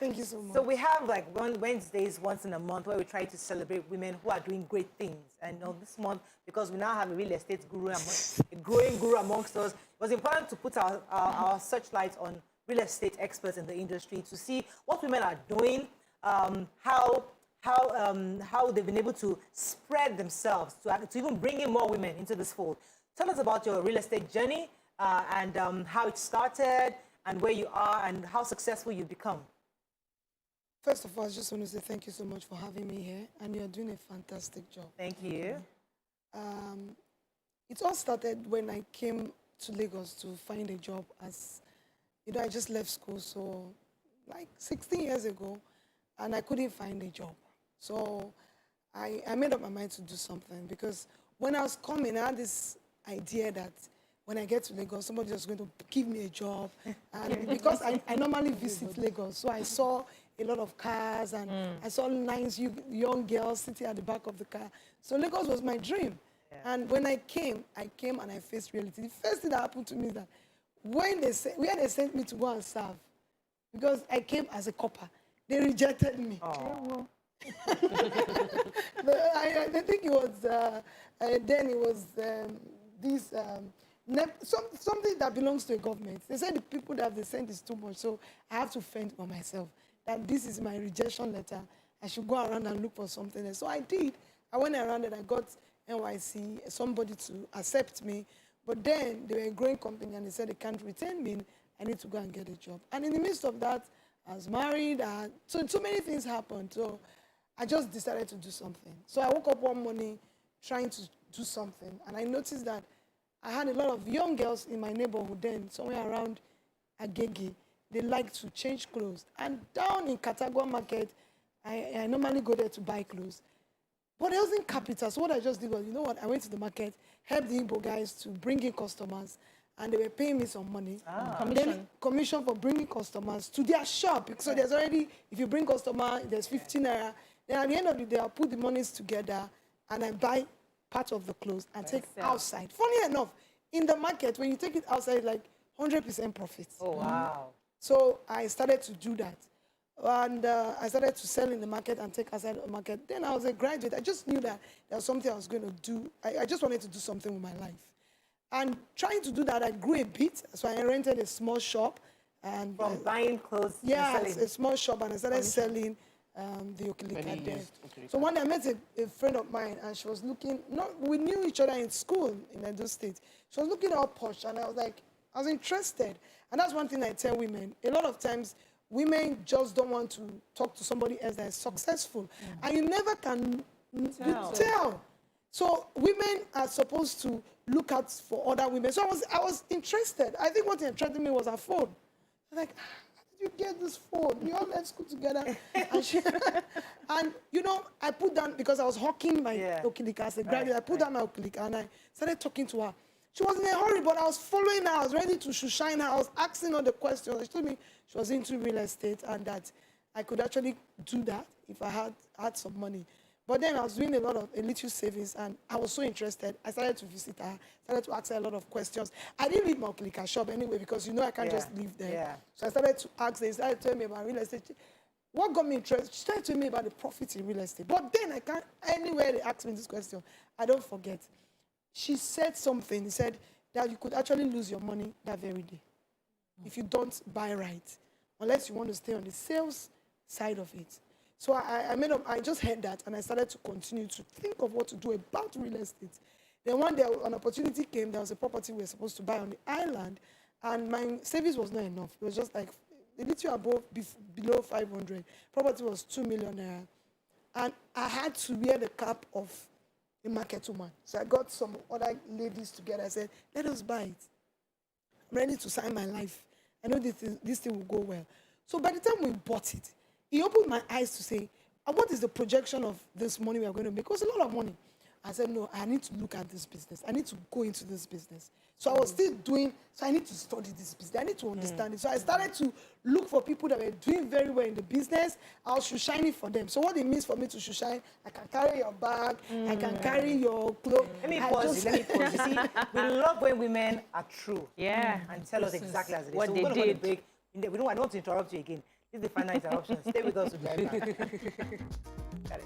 Thank you so much. So we have like Wednesdays once in a month where we try to celebrate women who are doing great things. And this month, because we now have a real estate guru, a growing guru amongst us, it was important to put our searchlight on real estate experts in the industry to see what women are doing, how they've been able to spread themselves to even bring in more women into this fold. Tell us about your real estate journey and how it started and where you are and how successful you've become. First of all, I just want to say thank you so much for having me here, and you're doing a fantastic job. Thank you. It all started when I came to Lagos to find a job. As you know, I just left school, so like 16 years ago, and I couldn't find a job. So I made up my mind to do something, because when I was coming, I had this idea that when I get to Lagos, somebody was going to give me a job. And because I normally visit Lagos, so I saw a lot of cars, and I saw nice young girls sitting at the back of the car. So Lagos was my dream. Yeah. And when I came and I faced reality. The first thing that happened to me is that when they sent me to go and serve, because I came as a copper, they rejected me. Oh. But I think it was, then it was something that belongs to a government. They said the people that they sent is too much, so I have to fend for myself. That this is my rejection letter. I should go around and look for something else. So I did. I went around and I got NYC, somebody to accept me. But then they were a growing company and they said they can't retain me. I need to go and get a job. And in the midst of that, I was married. So many things happened. So I just decided to do something. So I woke up one morning trying to do something. And I noticed that I had a lot of young girls in my neighborhood then, somewhere around Agege. They like to change clothes. And down in Katagua Market, I normally go there to buy clothes. But there wasn't capital. So what I just did was, you know what? I went to the market, helped the Igbo guys to bring in customers, and they were paying me some money. Commission for bringing customers to their shop. So there's already, if you bring customer, there's 15 naira. Then at the end of the day, I'll put the monies together, and I buy part of the clothes and take outside. Funny enough, in the market, when you take it outside, like 100% profit. Oh, wow. So I started to do that. And I started to sell in the market and take outside the market. Then I was a graduate. I just knew that there was something I was going to do. I just wanted to do something with my life. And trying to do that, I grew a bit. So I rented a small shop. And from buying clothes to selling? A small shop. And I started selling the Okilika there. So one day I met a friend of mine, and she was looking, we knew each other in school in Edo State. She was looking all posh, and I was like, I was interested. And that's one thing I tell women. A lot of times, women just don't want to talk to somebody else that is successful. And you never can tell. So women are supposed to look out for other women. So I was interested. I think what interested me was her phone. I'm like, how did you get this phone? We all left school together. And you know, I put down, because I was hawking my Okilika as a graduate, I put down my Okilika and I started talking to her. She was in a hurry, but I was following her. I was ready to shine her. I was asking her the questions. She told me she was into real estate and that I could actually do that if I had some money. But then I was doing a little savings, and I was so interested. I started to visit her, started to ask her a lot of questions. I didn't leave my Okilika shop anyway, because you know I can't just leave there. Yeah. So I started to ask her. She started telling me about real estate. What got me interested? She started telling me about the profits in real estate. But then I can't, anywhere they ask me this question, I don't forget. She said something. He said that you could actually lose your money that very day if you don't buy right, unless you want to stay on the sales side of it. So I just heard that, and I started to continue to think of what to do about real estate. Then one day, an opportunity came. There was a property we were supposed to buy on the island, and my savings was not enough. It was just like a little below 500. Property was 2 million naira. And I had to wear the cap of a market woman. So I got some other ladies together. I said, let us buy it. I'm ready to sign my life. I know this thing will go well. So by the time we bought it, he opened my eyes to say, what is the projection of this money we are going to make? It was a lot of money. I said, no, I need to look at this business. I need to go into this business. So I was still doing, so I need to study this business. I need to understand it. So I started to look for people that were doing very well in the business. I was shiny for them. So what it means for me to shine, I can carry your bag, I can carry your clothes. Let me pause. You see, we love when women are true. Yeah. And tell us exactly as it is. What so they did. I don't want to interrupt you again. This is the final interruption. Stay with us. We'll be right back. Got it.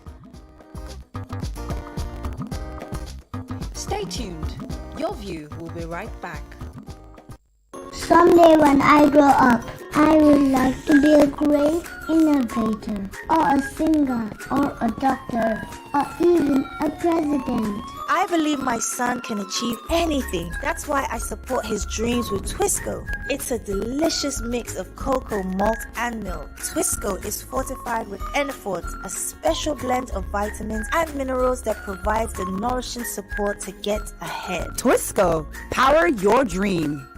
Stay tuned. Your view will be right back. Someday when I grow up, I would like to be a great innovator, or a singer, or a doctor, or even a president. I believe my son can achieve anything. That's why I support his dreams with Twisco. It's a delicious mix of cocoa, malt, and milk. Twisco is fortified with Enfort, a special blend of vitamins and minerals that provides the nourishing support to get ahead. Twisco, power your dream.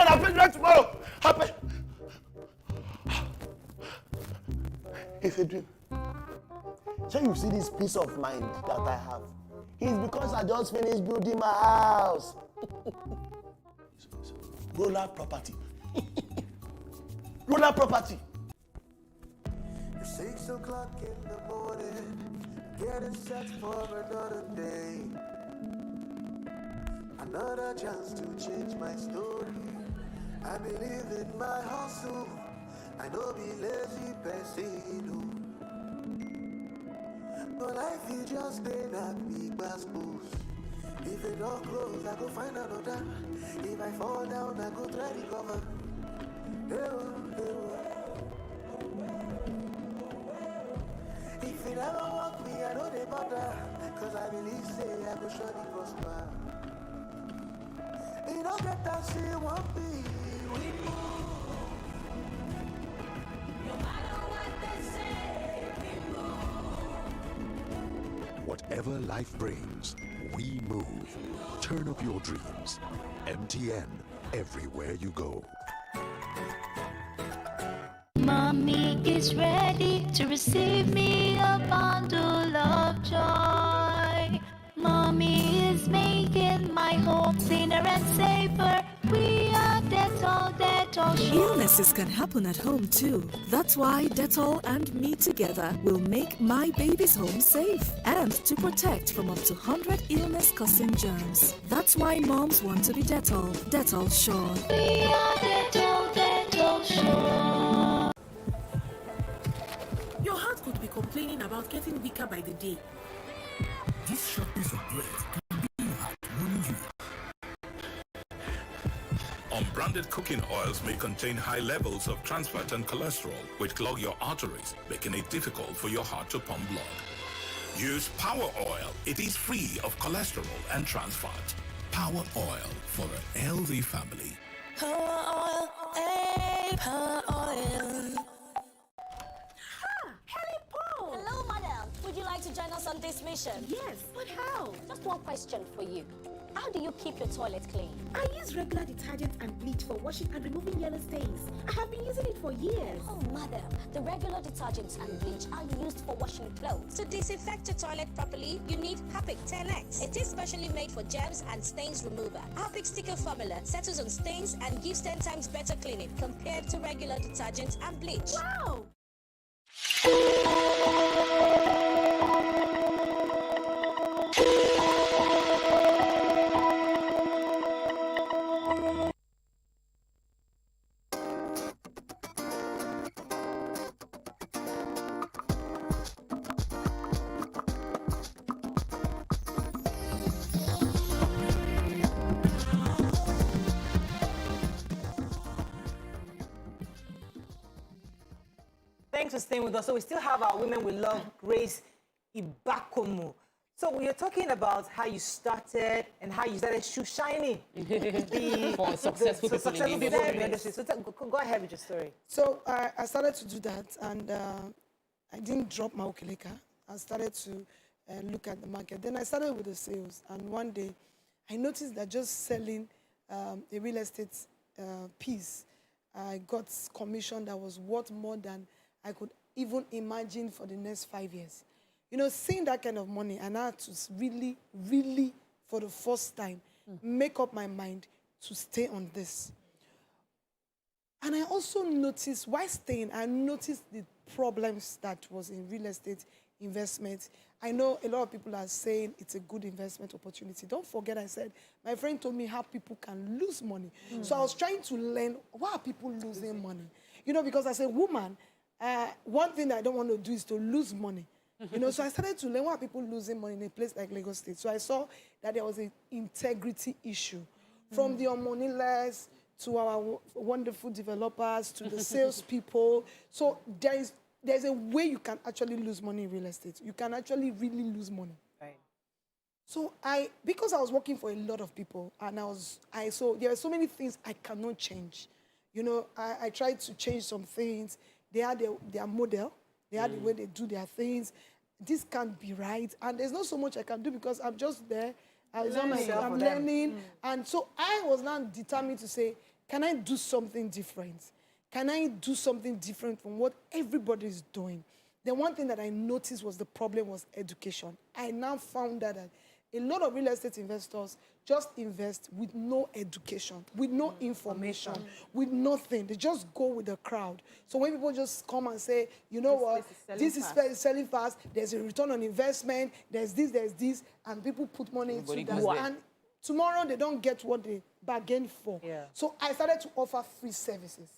I'll bring that tomorrow. Happy. It's a dream. So you see this peace of mind that I have. It's because I just finished building my house. Roller property. Roller property. It's 6 o'clock in the morning, getting set for another day. Another chance to change my story. I believe in my hustle. I know be lazy person. No life you just stay not big basketballs. If it don't close, I go find another. If I fall down, I go try to recover. If it never walk me, I know they bother. Cause I believe say I go surely prosper. You don't get that shit won't be. We move. No matter what they say, we move. Whatever life brings, we move. Turn up your dreams. MTN, everywhere you go. Mommy is ready to receive me a bundle of joy. Mommy is making my home cleaner and safer. We are Dettol sure. Illnesses can happen at home too. That's why Dettol and me together will make my baby's home safe and to protect from up to 100 illness-causing germs. That's why moms want to be Dettol. Dettol sure. We are Dettol sure. Your heart could be complaining about getting weaker by the day. This short piece of bread can be your heart warning you. Unbranded Branded cooking oils may contain high levels of trans fat and cholesterol, which clog your arteries, making it difficult for your heart to pump blood. Use Power Oil. It is free of cholesterol and trans fat. Power Oil for a healthy family. Power oil, power oil. Hello, madam. Would you like to join us on this mission? Yes, but how? Just one question for you. How do you keep your toilet clean? I use regular detergent and bleach for washing and removing yellow stains. I have been using it for years. Oh, madam, the regular detergents and bleach are used for washing clothes. To disinfect your toilet properly, you need Harpic 10X. It is specially made for germs and stains remover. Harpic sticker formula settles on stains and gives 10 times better cleaning compared to regular detergents and bleach. Wow! Thanks for staying with us. So we still have our Women We Love, Grace Ibakomu. So we are talking about how you started and how you started shoe shining. For successful people in the industry. So go ahead with your story. So I started to do that, and I didn't drop my Okeleka. I started to look at the market. Then I started with the sales, and one day I noticed that just selling a real estate piece, I got commission that was worth more than I could even imagine for the next 5 years. You know, seeing that kind of money, and I had to really, really, for the first time, make up my mind to stay on this. And I also noticed, while staying, I noticed the problems that was in real estate investment. I know a lot of people are saying it's a good investment opportunity. Don't forget, I said, my friend told me how people can lose money. So I was trying to learn, why are people losing money? You know, because as a woman, one thing I don't want to do is to lose money. You know, so I started to learn why people losing money in a place like Lagos State. So I saw that there was an integrity issue. From the moneyless to our wonderful developers to the salespeople. So there's a way you can actually lose money in real estate. You can actually really lose money. Right. So because I was working for a lot of people, and so there are so many things I cannot change. You know, I tried to change some things. They had their model. They had the way they do their things. This can't be right. And there's not so much I can do because I'm just there. I'm learning. And so I was now determined to say, can I do something different? Can I do something different from what everybody is doing? The one thing that I noticed was the problem was education. I now found that a lot of real estate investors just invest with no education, with no information, with nothing. They just go with the crowd. So when people just come and say, you know what, this is selling fast, there's a return on investment, there's this, and people put money into that. And tomorrow they don't get what they bargained for. Yeah. So I started to offer free services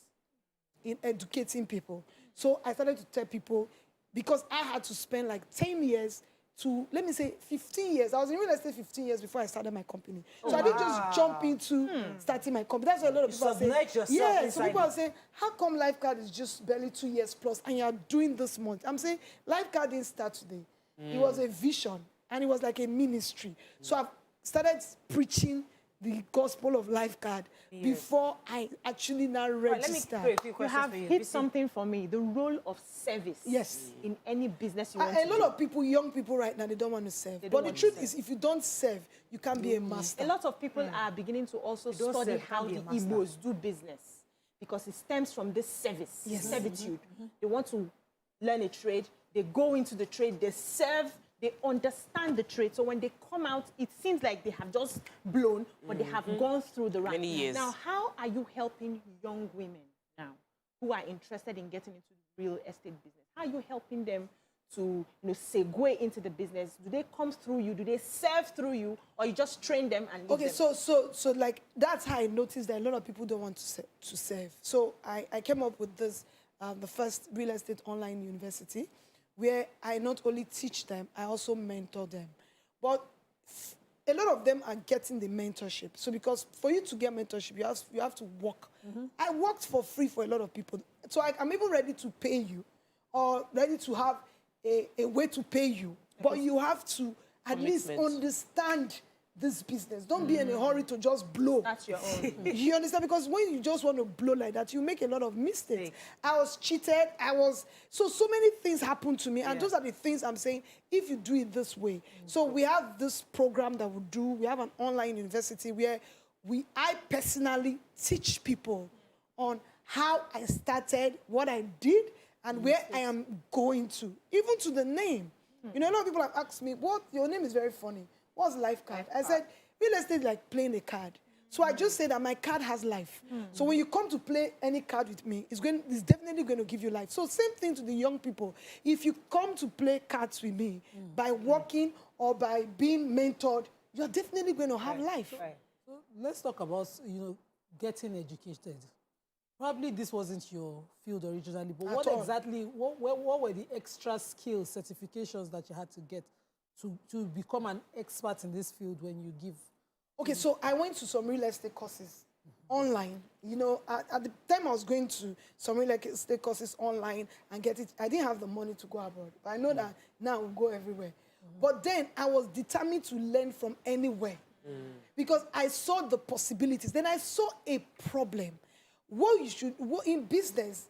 in educating people. So I started to tell people, because I had to spend like 10 years to, let me say, 15 years. I was in real estate 15 years before I started my company. So I didn't just jump into starting my company. That's what a lot of people are saying. Yeah, so people are saying, how come Lifeguard is just barely 2 years plus and you're doing this month? I'm saying, Lifeguard didn't start today. It was a vision, and it was like a ministry. So I've started preaching the gospel of Lifeguard before I actually now register. You have hit something for me, the role of service in any business you want to do. A lot of people, young people right now, they don't want to serve. But the truth is, if you don't serve, you can't be a master. A lot of people are beginning to also study how the Igbos do business, because it stems from this service, servitude. They want to learn a trade, they go into the trade, they serve, they understand the trade. So when they come out, it seems like they have just blown, but they have gone through the ranks. Many years. Now, how are you helping young women now who are interested in getting into the real estate business? How are you helping them to segue into the business? Do they come through you? Do they serve through you? Or you just train them and leave them? So like, that's how I noticed that a lot of people don't want to serve. So I came up with this, the first real estate online university, where I not only teach them, I also mentor them. But a lot of them are getting the mentorship. So because for you to get mentorship, you have to work. I worked for free for a lot of people. So I'm even ready to pay you or ready to have a way to pay you. But you have to at least understand this business. Don't be in a hurry to just blow. That's your own. You understand? Because when you just want to blow like that, you make a lot of mistakes. I was cheated. So many things happened to me. And those are the things I'm saying, if you do it this way. So we have this program that we do. We have an online university where I personally teach people on how I started, what I did, and where I am going to. Even to the name. You know, a lot of people have asked me, your name is very funny. What's life card? I said, real estate is like playing a card. So I just say that my card has life. So when you come to play any card with me, it's definitely going to give you life. So same thing to the young people. If you come to play cards with me by working or by being mentored, you're definitely going to have life. So let's talk about, getting educated. Probably this wasn't your field originally, but what were the extra skills, certifications that you had to get to become an expert in this field when you give? Okay, so I went to some real estate courses online. At the time I was going to some real estate courses online and get it, I didn't have the money to go abroad. But I know that now we'll go everywhere. But then I was determined to learn from anywhere because I saw the possibilities. Then I saw a problem. In business,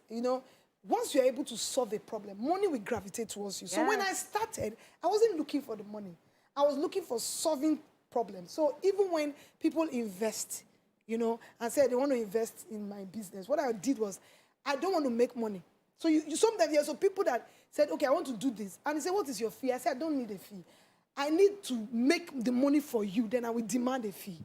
once you're able to solve a problem, money will gravitate towards you. So when I started, I wasn't looking for the money. I was looking for solving problems. So even when people invest, and say they want to invest in my business, what I did was, I don't want to make money. So sometimes there are some people that said, okay, I want to do this. And they say, what is your fee? I said, I don't need a fee. I need to make the money for you, then I will demand a fee.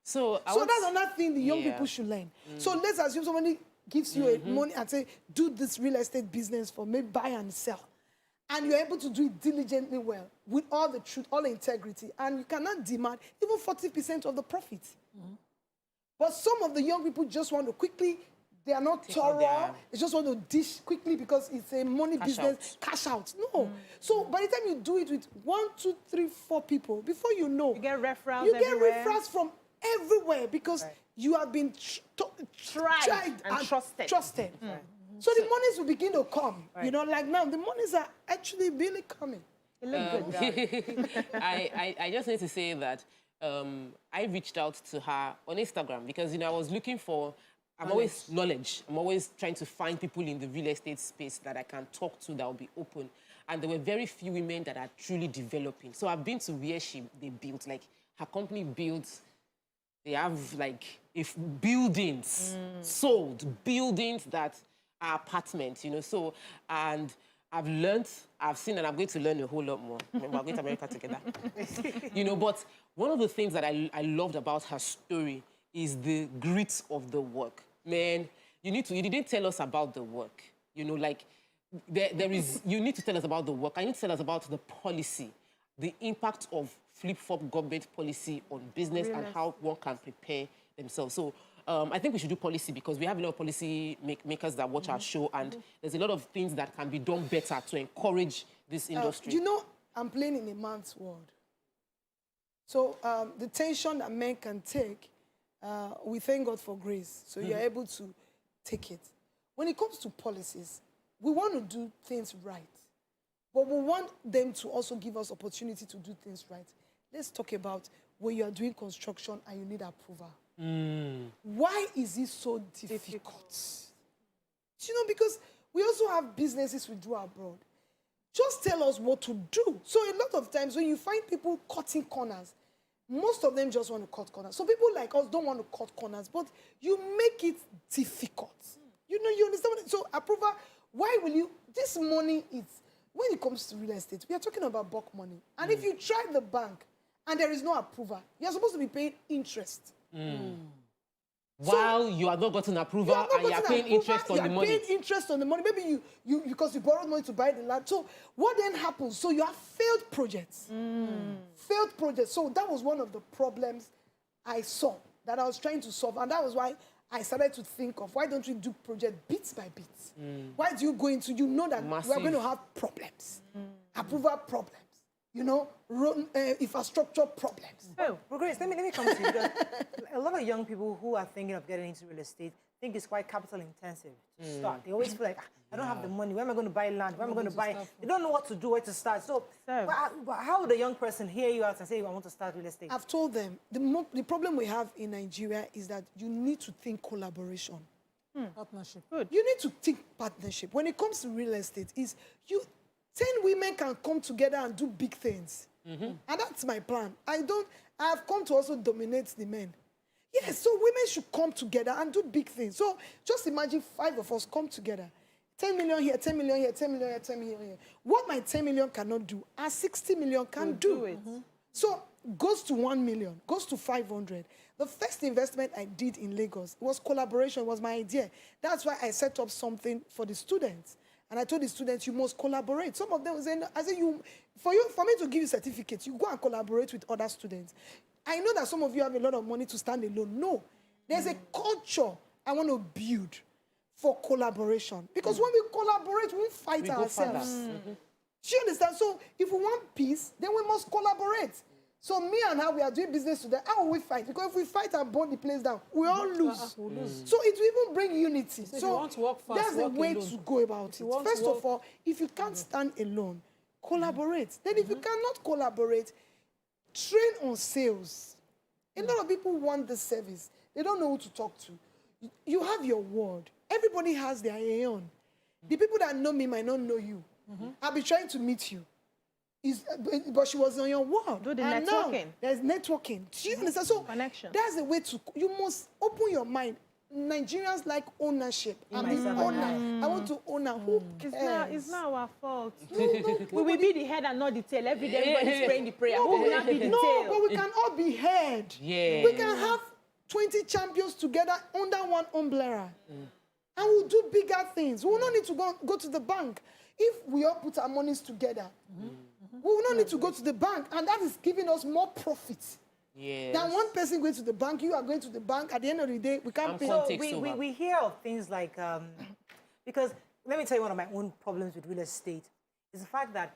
So that's another thing the young people should learn. So let's assume somebody gives you money and say, do this real estate business for me, buy and sell. And you're able to do it diligently well, with all the truth, all the integrity. And you cannot demand even 40% of the profit. But some of the young people just want to quickly, they are not thorough. They just want to dish quickly because it's a money business, cash out. No. So by the time you do it with 1, 2, 3, 4 people, before you know, you get referrals from everywhere because you have been tried and trusted. So the monies will begin to come. Like now, the monies are actually really coming. I just need to say that I reached out to her on Instagram because, I was looking for, I'm always trying to find people in the real estate space that I can talk to that will be open. And there were very few women that are truly developing. So I've been to where they built, like her company builds. They have buildings sold, buildings that are apartments, So, and I've learned, I've seen, and I'm going to learn a whole lot more. Remember, we're going to America together. But one of the things that I loved about her story is the grit of the work. Man, you didn't tell us about the work. You need to tell us about the work. I need to tell us about the policy, the impact of flip-flop government policy on business and how one can prepare themselves. So I think we should do policy because we have a lot of policy makers that watch our show and there's a lot of things that can be done better to encourage this industry. I'm playing in a man's world. So the tension that men can take, we thank God for grace. So you're able to take it. When it comes to policies, we want to do things right. But we want them to also give us opportunity to do things right. Let's talk about when you are doing construction and you need approval. Why is it so difficult? Because we also have businesses we do abroad. Just tell us what to do. So a lot of times when you find people cutting corners, most of them just want to cut corners. So people like us don't want to cut corners, but you make it difficult. You understand? So approval, why will you? This money is, when it comes to real estate, we are talking about bulk money. And if you try the bank and there is no approval, you're supposed to be paying interest. While you have not gotten approval and you are paying interest on the money. You're paying interest on the money. Maybe you because you borrowed money to buy the land. So what then happens? So you have failed projects. Failed projects. So that was one of the problems I saw that I was trying to solve. And that was why I started to think of, why don't we do project bits by bits? Why do you go into, that we're going to have problems, approval problems. infrastructure problems. Oh, well, Grace, let me come to you. Because a lot of young people who are thinking of getting into real estate think it's quite capital intensive to start. They always feel like, I don't have the money. Where am I going to buy land? Where am I going to buy? They don't know what to do, where to start. So but how would a young person hear you out and say, I want to start real estate? I've told them, the problem we have in Nigeria is that you need to think collaboration. Partnership. Good. You need to think partnership. When it comes to real estate, 10 women can come together and do big things. And that's my plan. I've come to also dominate the men. Yes, so women should come together and do big things. So just imagine 5 of us come together. 10 million here, 10 million here, 10 million here, 10 million here. What my 10 million cannot do, our 60 million can do it. So goes to 1 million, goes to 500. The first investment I did in Lagos was collaboration, it was my idea. That's why I set up something for the students. And I told the students, you must collaborate. Some of them said, for me to give you certificates, you go and collaborate with other students. I know that some of you have a lot of money to stand alone. No, there's a culture I want to build for collaboration. Because when we collaborate, we fight ourselves. Do you understand? So if we want peace, then we must collaborate. So me and her, we are doing business today. How will we fight? Because if we fight and burn the place down, we all lose. So it will even bring unity. So if you want to work fast, that's the way to go about it. First of all, if you can't stand alone, collaborate. Then if you cannot collaborate, train on sales. A lot of people want the service. They don't know who to talk to. You have your word. Everybody has their own. The people that know me might not know you. I'll be trying to meet you. But she was on your wall. Do the and networking. Now, there's networking. Do you understand? So connection. That's the way to. You must open your mind. Nigerians like ownership. I'm the owner. I want to own her. Who cares? It's not our fault. No, we will be the head and not the tail. Every day everybody's praying the prayer. Who will not be the tail? No, but we can all be head. Yeah. We can have 20 champions together under one umbrella. And we'll do bigger things. We will not need to go to the bank. If we all put our monies together, we will not need to go to the bank, and that is giving us more profit. Yes. Than one person going to the bank, you are going to the bank. At the end of the day, we can't pay. So we hear of things like, because let me tell you one of my own problems with real estate is the fact that,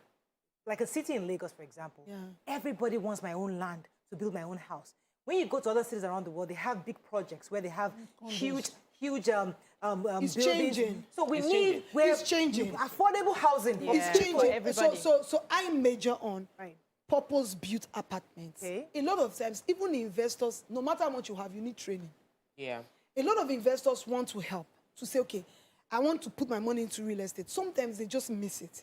like a city in Lagos, for example, everybody wants my own land to build my own house. When you go to other cities around the world, they have big projects where they have huge it's buildings. changing. So we need affordable housing. It's changing. So I major on purpose-built apartments. A lot of times, even investors, no matter how much you have, you need training. Yeah. A lot of investors want to help, to say, okay, I want to put my money into real estate. Sometimes they just miss it.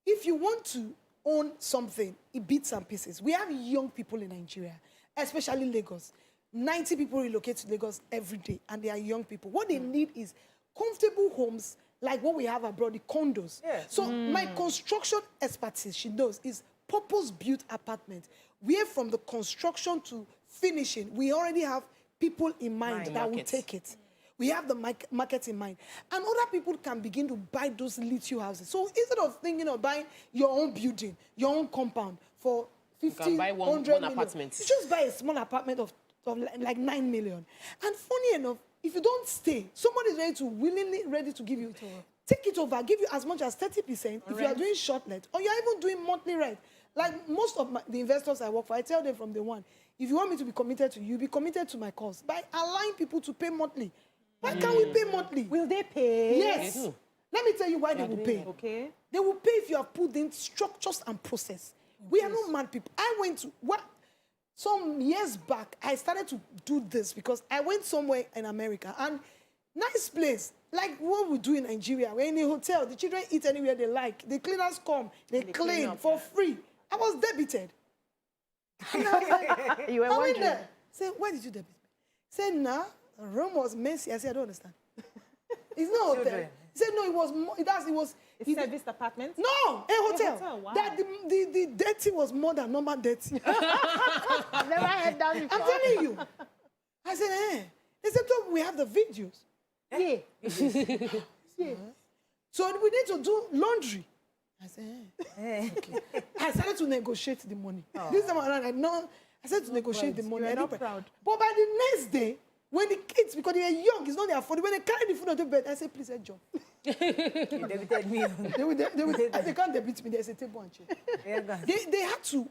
If you want to own something, it bits and pieces. We have young people in Nigeria, especially Lagos. 90 people relocate to Lagos every day, and they are young people. What they need is comfortable homes like what we have abroad, the condos. So my construction expertise, she knows, is purpose-built apartments. Where from the construction to finishing, we already have people in mind that will take it. We have the market in mind. And other people can begin to buy those little houses. So instead of thinking of buying your own building, your own compound for 50, you can buy one apartment. You just buy a small apartment of like 9 million. And funny enough, if you don't stay, somebody is willingly ready to give you, take it over, give you as much as 30% if you are doing short let, or you're even doing monthly rent. Like most of the investors I work for, I tell them from the one, if you want me to be committed to you, be committed to my cause by allowing people to pay monthly. Why can't we pay monthly? Will they pay? Yes. Let me tell you why they will pay. Okay. They will pay if you have put in structures and process. We are not mad people. I went to some years back, I started to do this because I went somewhere in America, and nice place, like what we do in Nigeria. We're in a hotel, the children eat anywhere they like, the cleaners come, they clean for free. I was debited. And I was like, you were wondering. There. Say, why did you debit me? Say, nah, Rome was messy. I said, I don't understand. It's not a hotel. He said, no, it was serviced apartment? No, a hotel. Wow. That the dirty was more than normal dirty. I've never heard that before. I'm telling you. I said, They said, we have the videos. Yeah. So we need to do laundry. I said, okay. I started to negotiate the money. This time around, I started to negotiate the money. You're not proud. But by the next day, When the kids, because they are young, it's not their fault. When they carry the food on the bed, I say, please, enjoy. You debited me. They can't debit me. There's a table and chair. They had to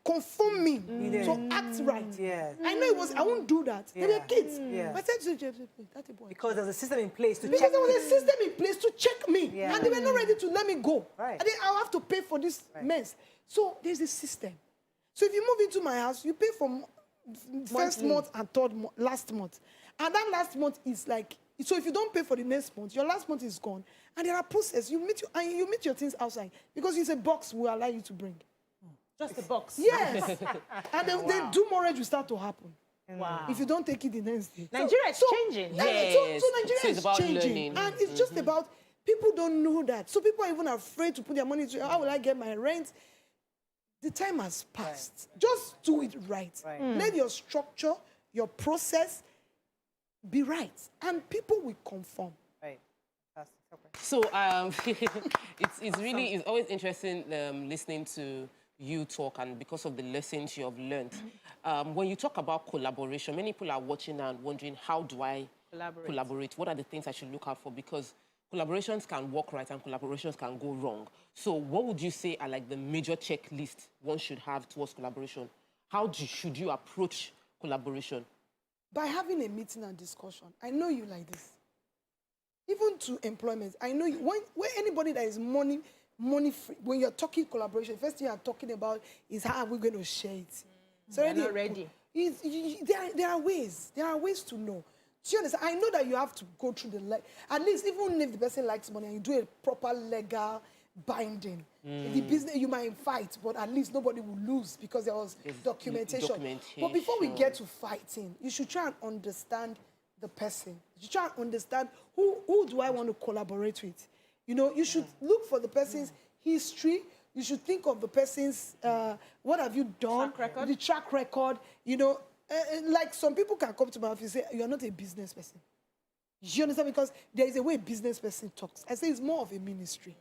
conform me to act right. Yeah. I know I won't do that. They were kids. Yeah. I said to James, that's a boy. Because there's a system in place to check. Because there was a system in place to check me. Yeah. And they were not ready to let me go. Right. And then I'll have to pay for this mess. So there's a system. So if you move into my house, you pay for first month and last month. And that last month is like, so if you don't pay for the next month, your last month is gone. And there are processes. You meet your things outside. Because it's a box will allow you to bring. Just a box. Yes. And then do-more-age will start to happen. Wow. If you don't take it the next day. Nigeria is changing. Yes. So Nigeria it's is about changing. learning. And it's just about, people don't know that. So people are even afraid to put their money into, how will I get my rent? The time has passed. Just do it right. Let your structure, your process be right. And people will conform. Right. So it's always interesting listening to you talk, and because of the lessons you have learned. When you talk about collaboration, many people are watching and wondering, how do I collaborate? What are the things I should look out for? Because collaborations can work right and collaborations can go wrong. So what would you say are like the major checklist one should have towards collaboration? How should you approach collaboration? By having a meeting and discussion. I know you like this. Even to employment, I know you. When anybody that is money free, when you're talking collaboration, the first thing you're talking about is how are we going to share it. So They're not ready. There are ways. There are ways to know. Do you understand? I know that you have to go through at least even if the person likes money and you do a proper legal binding. The business, you might fight, but at least nobody will lose because there was documentation. But before we get to fighting, you should try and understand the person. You should try and understand who do I want to collaborate with. You know, you should look for the person's history. You should think of the person's, what have you done? The track record. You know, like some people can come to my office and say, you are not a business person. You understand? Because there is a way a business person talks. I say it's more of a ministry.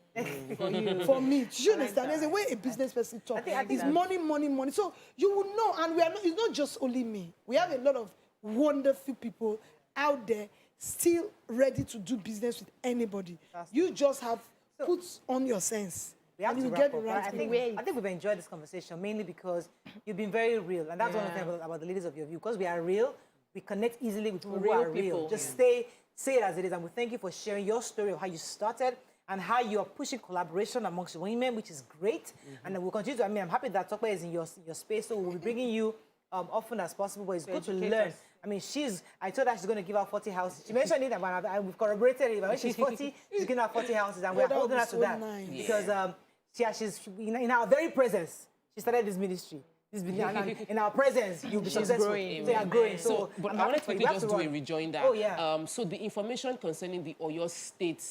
For me. Do you understand? There's a way a business person talks. It's money, money, money. So you will know, and it's not just only me. We have a lot of wonderful people out there still ready to do business with anybody. You just have put on your sense. We have and to you wrap get the up, right I think we've enjoyed this conversation mainly because you've been very real. And that's one of the things about the ladies of your view. Because we are real, we connect easily with people who are real. Just say it as it is. And we thank you for sharing your story of how you started and how you're pushing collaboration amongst women, which is great. And we'll continue to, I'm happy that Tokwe is in your space, so we'll be bringing you often as possible, but it's good to learn. I mean, I told her she's going to give out 40 houses. She mentioned it, and we've corroborated it. When she's 40, she's giving out 40 houses, and we're holding her to that. Nice. Because she's in our very presence, she started this ministry. In our presence, you'll be successful. Growing. They are growing. So, but I wanted to quickly just do a rejoinder. Oh, yeah. So the information concerning the Oyo State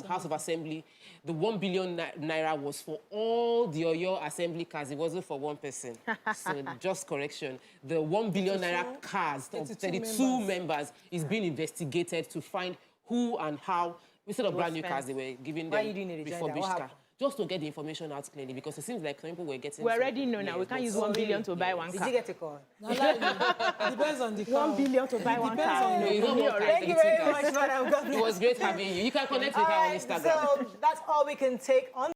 House of Assembly, the 1 billion naira was for all the Oyo Assembly cars. It wasn't for one person. So just correction. The 1 billion naira cars of 32 members is being investigated to find who and how, instead of brand new cars, they were giving them refurbished cars. Just to get the information out clearly, because it seems like some people were getting... We already know now. We can't use 1 billion to buy one car. Did you get a call? Depends on the car. 1 billion to buy one car. Thank you very much, madam. It was great having you. You can connect with her on Instagram. So that's all we can take on.